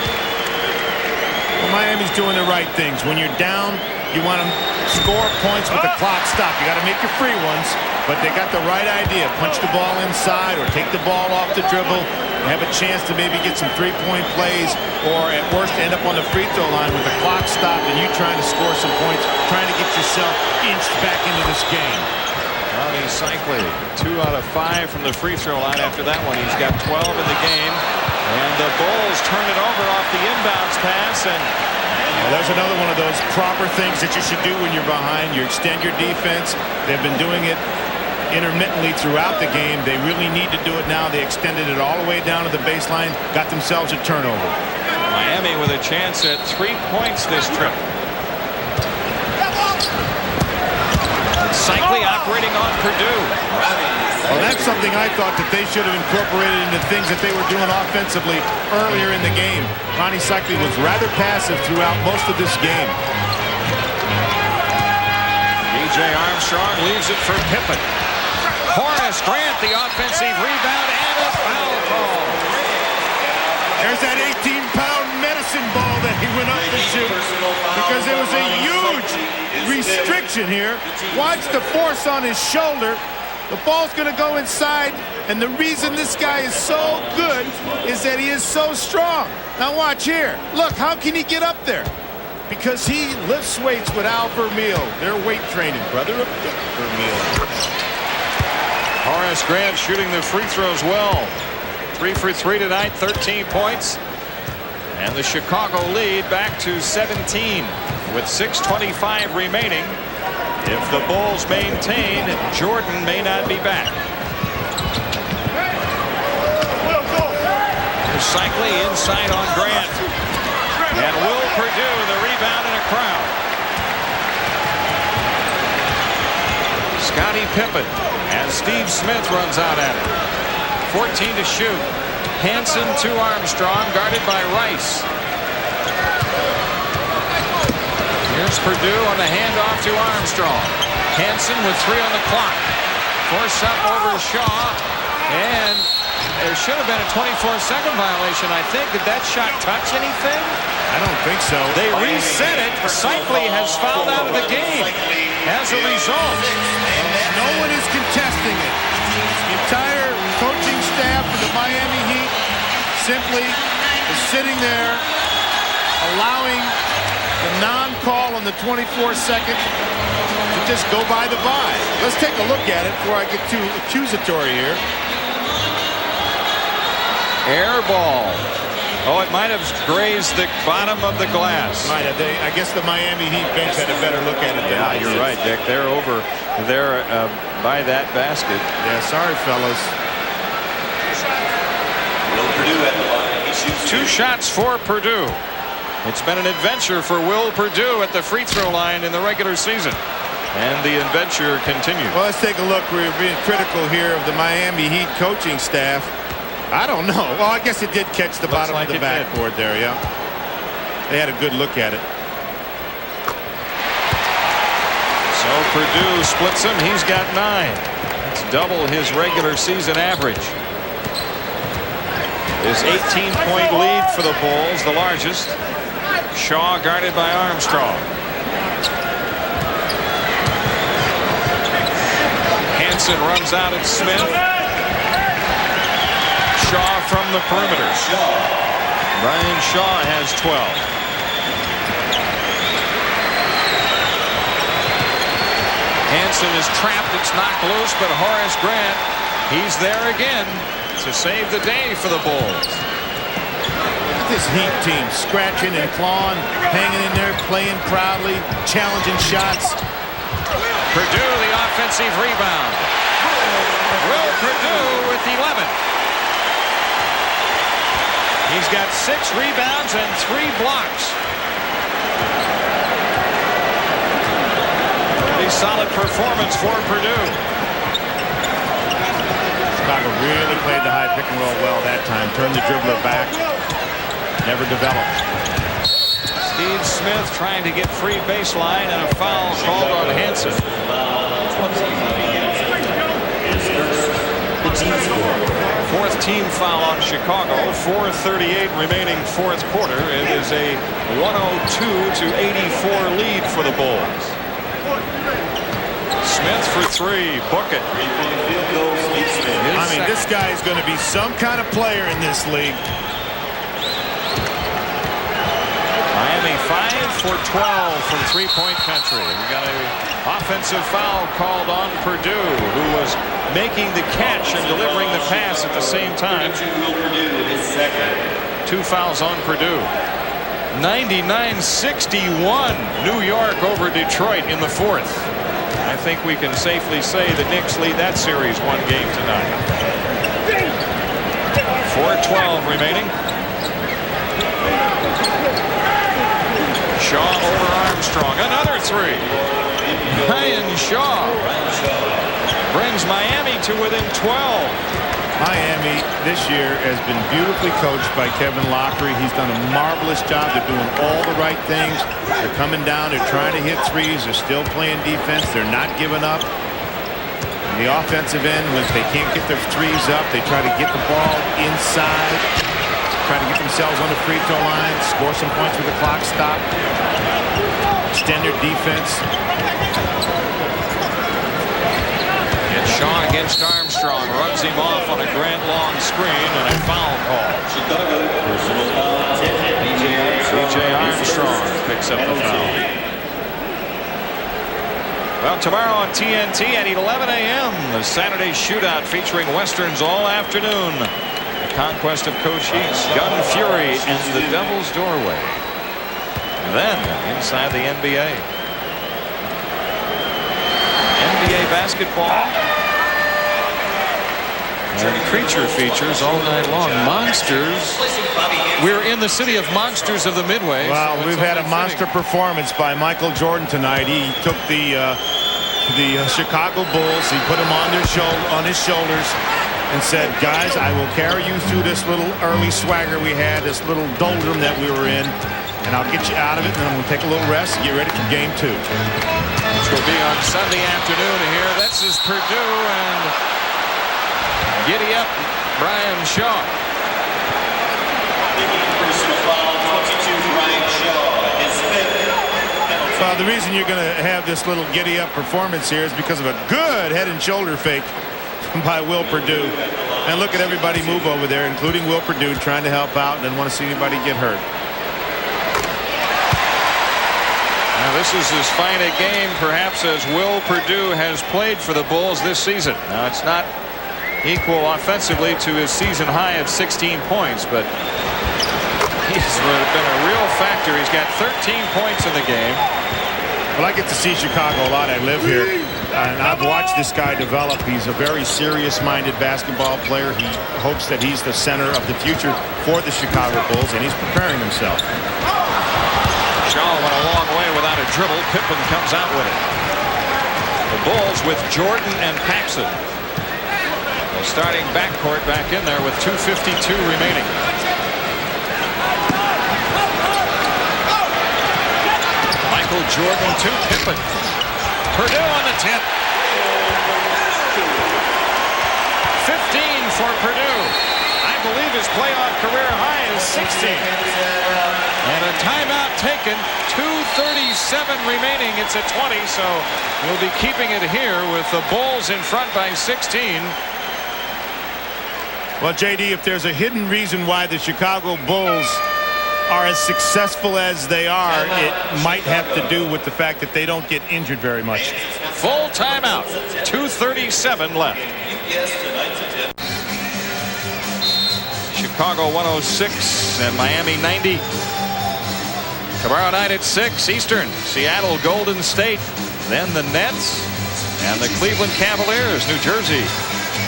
Well, Miami's doing the right things. When you're down, you want to score points with the clock stopped. You got to make your free ones, but they got the right idea. Punch the ball inside or take the ball off the dribble. Have a chance to maybe get some three-point plays, or at worst end up on the free throw line with the clock stopped and you trying to score some points, trying to get yourself inched back into this game. Ronnie Cycli, 2 out of 5 from the free throw line after that one. He's got 12 in the game. And the Bulls turn it over off the inbounds pass. And well, there's another one of those proper things that you should do when you're behind. You extend your defense. They've been doing it intermittently throughout the game. They really need to do it now. They extended it all the way down to the baseline, got themselves a turnover. Miami with a chance at 3 points this trip. Cycli operating on Purdue. Well, that's something I thought that they should have incorporated into things that they were doing offensively earlier in the game. Ronnie Cycli was rather passive throughout most of this game. B.J. Armstrong leaves it for Pippen. Horace Grant, the offensive rebound, and a foul call. There's that 18-pound medicine ball that he went up to shoot because there was a huge restriction here. Watch the force on his shoulder. The ball's going to go inside, and the reason this guy is so good is that he is so strong. Now watch here. Look, how can he get up there? Because he lifts weights with Al Vermeil. They're weight training, brother of Vermeil. Horace Grant shooting the free throws well. 3 for 3 tonight, 13 points. And the Chicago lead back to 17 with 6:25 remaining. If the Bulls maintain, Jordan may not be back. Here's Cycli inside on Grant. And Will Purdue the rebound and a crowd. Scottie Pippen as Steve Smith runs out at it. 14 to shoot. Hansen to Armstrong, guarded by Rice. Here's Purdue on the handoff to Armstrong. Hansen with 3 on the clock. Force up over Shaw. And there should have been a 24-second violation, I think. Did that shot touch anything? I don't think so. They reset it. Cycli has fouled out of the game as a result. No one is contesting it. The entire coaching staff of the Miami Heat simply is sitting there allowing the non-call on the 24-second to just go by the by. Let's take a look at it before I get too accusatory here. Air ball. Oh, it might have grazed the bottom of the glass. Might have. I guess the Miami Heat bench had a better look at it than I did. You're right, Dick. They're over there by that basket. Yeah, sorry, fellas. Will Purdue at the line. He shoots 2 shots for Purdue. It's been an adventure for Will Purdue at the free throw line in the regular season. And the adventure continues. Well, let's take a look. We're being critical here of the Miami Heat coaching staff. I don't know. Well, I guess it did catch the bottom of the backboard there, yeah. They had a good look at it. So Purdue splits him. He's got 9. That's double his regular season average. This 18-point lead for the Bulls, the largest. Shaw guarded by Armstrong. Hansen runs out at Smith. Shaw from the perimeter. Brian Shaw has 12. Hansen is trapped. It's knocked loose, but Horace Grant, he's there again to save the day for the Bulls. This Heat team scratching and clawing, hanging in there, playing proudly, challenging shots. Purdue the offensive rebound. Will Purdue with 11. He's got 6 rebounds and 3 blocks. Pretty solid performance for Purdue. Chicago really played the high pick and roll well that time. Turned the dribbler back. Never developed. Steve Smith trying to get free baseline and a foul called on Hansen. Fourth team foul on Chicago. 4:38 remaining fourth quarter. It is a 102-84 lead for the Bulls. Smith for 3. Book it. I mean, this guy is going to be some kind of player in this league. Miami 5 for 12 from three-point country. We got an offensive foul called on Purdue, who was making the catch and delivering the pass at the same time. 2 fouls on Purdue. 99-61 New York over Detroit in the fourth. I think we can safely say the Knicks lead that series 1 game tonight. 4:12 remaining. Shaw over Armstrong. Another 3. Brian Shaw brings Miami to within 12. Miami this year has been beautifully coached by Kevin Lockery. He's done a marvelous job. They're doing all the right things. They're coming down. They're trying to hit threes. They're still playing defense. They're not giving up. On the offensive end, when they can't get their threes up, they try to get the ball inside, try to get themselves on the free throw line, score some points with the clock stop, extend their defense. Shaw against Armstrong, runs him off on a grand long screen and a foul call. Chicago, personal foul, 10, B.J. Armstrong picks up the foul. Well, tomorrow on TNT at 11 a.m., the Saturday shootout featuring Westerns all afternoon. The conquest of Coach Heat's Gun Fury and the Devil's Doorway. And then inside the NBA. NBA basketball. And creature features all night long. Monsters. We're in the city of monsters of the Midway. Well, so we've had a monster performance by Michael Jordan tonight. He took the Chicago Bulls. He put them on his shoulders and said, "Guys, I will carry you through this little early swagger we had, this little doldrum that we were in, and I'll get you out of it. And then I'm going to take a little rest and get ready for Game 2." Which will be on Sunday afternoon here. This is Purdue and giddy up, Brian Shaw. personal foul, 22, Brian Shaw, his fifth. Well, the reason you're going to have this little giddy up performance here is because of a good head and shoulder fake by Will Perdue. And look at everybody move over there, including Will Perdue, trying to help out and didn't want to see anybody get hurt. Now, this is as fine a game perhaps as Will Perdue has played for the Bulls this season. Now, it's not equal offensively to his season high of 16 points, but he's been a real factor. He's got 13 points in the game. Well, I get to see Chicago a lot. I live here, and I've watched this guy develop. He's a very serious-minded basketball player. He hopes that he's the center of the future for the Chicago Bulls, and he's preparing himself. Shaw went a long way without a dribble. Pippen comes out with it. The Bulls with Jordan and Paxson. The starting backcourt back in there with 2:52 remaining. Michael Jordan to Pippen. Purdue on the tip. 15 for Purdue. I believe his playoff career high is 16. And a timeout taken. 2:37 remaining. It's a 20, so we'll be keeping it here with the Bulls in front by 16. Well, J.D., if there's a hidden reason why the Chicago Bulls are as successful as they are, it might have to do with the fact that they don't get injured very much. Full timeout. 2:37 left. Chicago 106 and Miami 90. Tomorrow night at 6 Eastern, Seattle Golden State, then the Nets and the Cleveland Cavaliers. New Jersey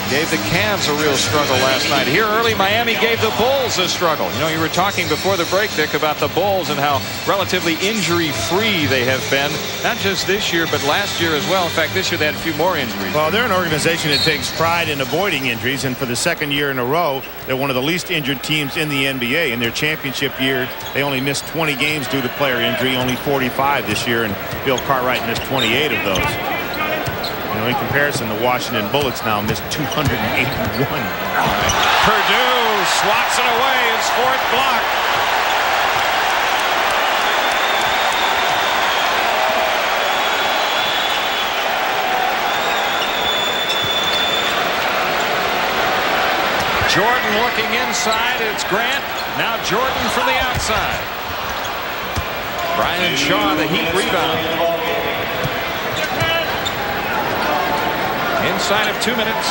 gave the Cavs a real struggle last night. Here early, Miami gave the Bulls a struggle. You know, you were talking before the break, Dick, about the Bulls and how relatively injury-free they have been. Not just this year, but last year as well. In fact, this year they had a few more injuries. Well, they're an organization that takes pride in avoiding injuries, and for the second year in a row, they're one of the least injured teams in the NBA. In their championship year, they only missed 20 games due to player injury, only 45 this year, and Bill Cartwright missed 28 of those. You know, in comparison, the Washington Bullets now missed 281. Purdue swats it away. His fourth block. Jordan looking inside. It's Grant. Now Jordan from the outside. Brian Shaw, the Heat rebound. Inside of 2 minutes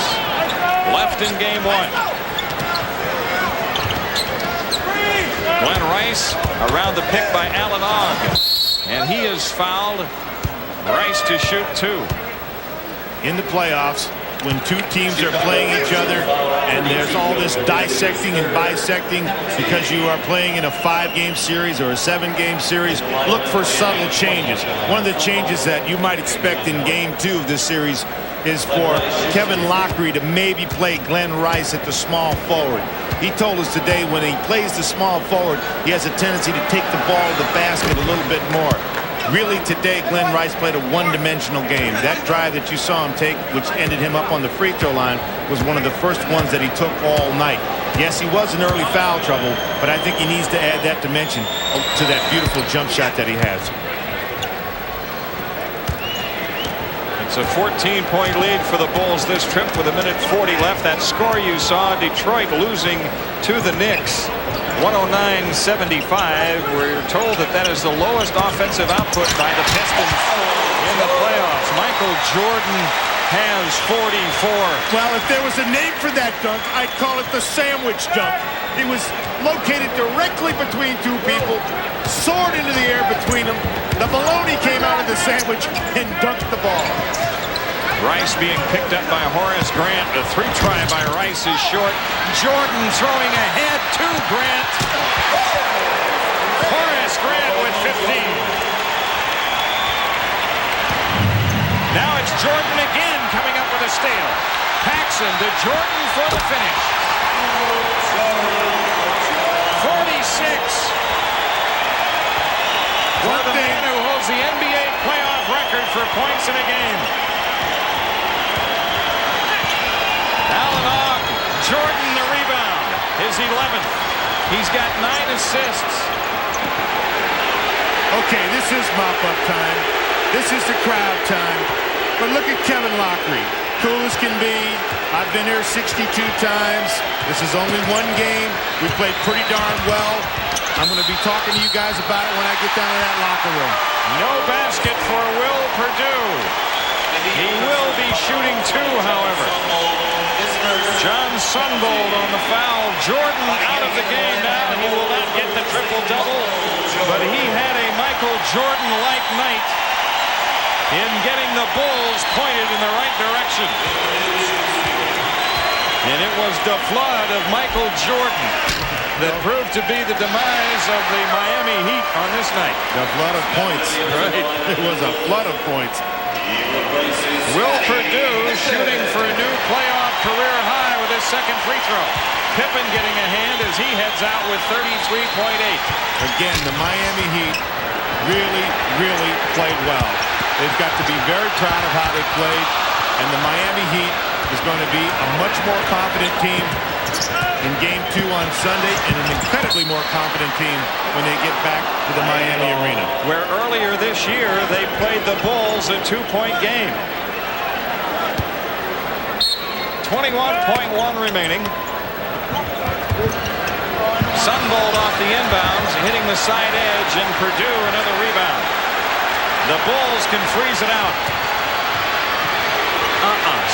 left in game one. Glenn Rice around the pick by Allen Ogg. And he is fouled. Rice to shoot two. In the playoffs, when two teams are playing each other and there's all this dissecting and bisecting because you are playing in a 5-game series or a 7-game series, look for subtle changes. One of the changes that you might expect in Game 2 of this series is for Kevin Lockery to maybe play Glenn Rice at the small forward. He told us today when he plays the small forward, he has a tendency to take the ball to the basket a little bit more. Really today, Glenn Rice played a one-dimensional game. That drive that you saw him take, which ended him up on the free throw line, was one of the first ones that he took all night. Yes, he was in early foul trouble, but I think he needs to add that dimension to that beautiful jump shot that he has. It's a 14-point lead for the Bulls this trip with 1:40 left. That score you saw, Detroit losing to the Knicks, 109-75. We're told that that is the lowest offensive output by the Pistons in the playoffs. Michael Jordan has 44. Well, if there was a name for that dunk, I'd call it the sandwich dunk. He was located directly between two people, soared into the air between them. The baloney came out of the sandwich and dunked the ball. Rice being picked up by Horace Grant. The 3-try by Rice is short. Jordan throwing ahead to Grant. Horace Grant with 15. Now it's Jordan again coming up with a steal. Paxson to Jordan for the finish. 46. For the man who holds the NBA playoff record for points in a game. Allen Ogg, Jordan the rebound, his 11th. He's got 9 assists. Okay, this is mop-up time. This is the crowd time. But look at Kevin Lockery. Cool as can be. I've been here 62 times. This is only one game. We played pretty darn well. I'm going to be talking to you guys about it when I get down to that locker room. No basket for Will Perdue. He will be shooting 2, however. John Sunbold on the foul. Jordan out of the game now. He will not get the triple-double, but he had a Michael Jordan-like night in getting the Bulls pointed in the right direction. And it was the flood of Michael Jordan that proved to be the demise of the Miami Heat on this night. The flood of points. Right. It was a flood of points. Will Perdue shooting for a new playoff career high with his second free throw. Pippen getting a hand as he heads out with 33.8. Again, the Miami Heat really played well. They've got to be very proud of how they played, and the Miami Heat is going to be a much more confident team in Game 2 on Sunday, and an incredibly more confident team when they get back to the Miami Arena. Where earlier this year they played the Bulls a 2-point game. 21.1 remaining. Sunbold off the inbounds, hitting the side edge, and Perdue another rebound. The Bulls can freeze it out.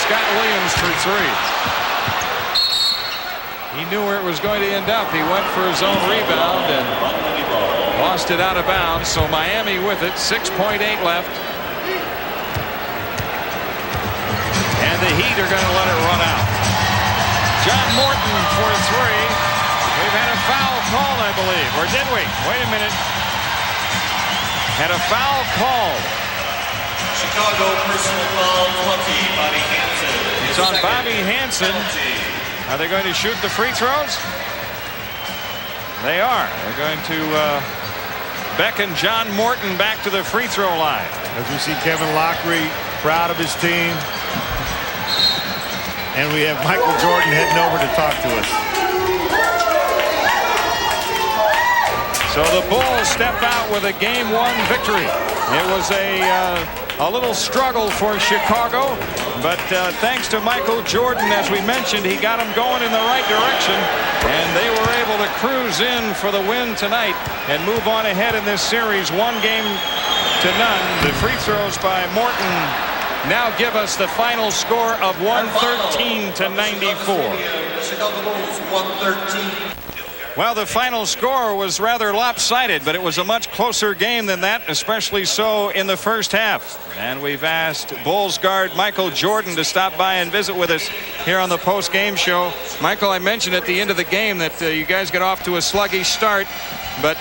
Scott Williams for 3. He knew where it was going to end up. He went for his own rebound and lost it out of bounds. So Miami with it. 6.8 left. And the Heat are going to let it run out. John Morton for 3. We've had a foul call, I believe. Or did we? Wait a minute. Had a foul called. Chicago personal foul 20, Bobby Hansen. It's on Bobby Hansen. Are they going to shoot the free throws? They are. They're going to beckon John Morton back to the free throw line. As we see Kevin Lockery proud of his team. And we have Michael Jordan heading over to talk to us. So the Bulls step out with a Game 1 victory. It was a little struggle for Chicago, but thanks to Michael Jordan, as we mentioned, he got them going in the right direction, and they were able to cruise in for the win tonight and move on ahead in this series 1-0. The free throws by Morton now give us the final score of 113-94. Chicago Bulls 113. Well, the final score was rather lopsided, but it was a much closer game than that, especially so in the first half. And we've asked Bulls guard Michael Jordan to stop by and visit with us here on the post-game show. Michael, I mentioned at the end of the game that you guys got off to a sluggish start, but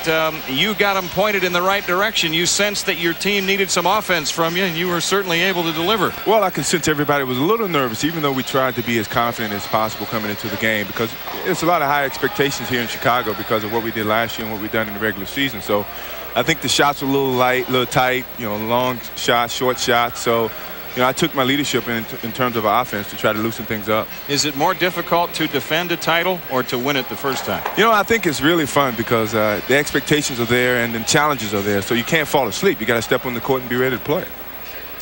you got them pointed in the right direction. You sensed that your team needed some offense from you, and you were certainly able to deliver. Well, I can sense everybody was a little nervous, even though we tried to be as confident as possible coming into the game, because it's a lot of high expectations here in Chicago because of what we did last year and what we've done in the regular season. So I think the shots were a little light, a little tight, long shots, short shots. So, I took my leadership in terms of offense to try to loosen things up. Is it more difficult to defend a title or to win it the first time? I think it's really fun because the expectations are there and the challenges are there. So you can't fall asleep. You got to step on the court and be ready to play.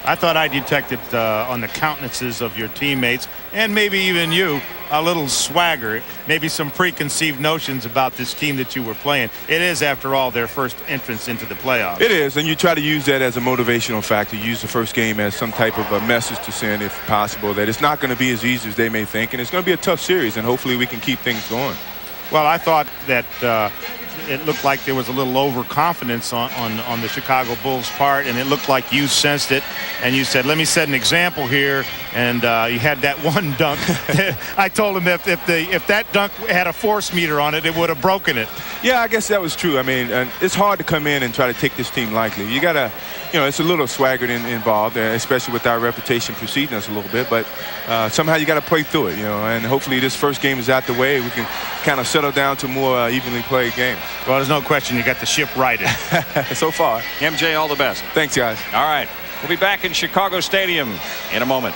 I thought I detected on the countenances of your teammates and maybe even you a little swagger, maybe some preconceived notions about this team that you were playing. It is, after all, their first entrance into the playoffs. It is, and you try to use that as a motivational factor. Use the first game as some type of a message to send, if possible, that it's not going to be as easy as they may think, and it's going to be a tough series, and hopefully we can keep things going. Well, I thought that it looked like there was a little overconfidence on the Chicago Bulls' part, and it looked like you sensed it, and you said, let me set an example here, and you had that one dunk. I told him if that dunk had a force meter on it, it would have broken it. Yeah, I guess that was true. I mean, it's hard to come in and try to take this team lightly. You got to, it's a little swagger involved, especially with our reputation preceding us a little bit, but somehow you got to play through it, and hopefully this first game is out the way. We can kind of settle down to more evenly played games. Well, there's no question you got the ship righted. So far. MJ, all the best. Thanks, guys. All right. We'll be back in Chicago Stadium in a moment.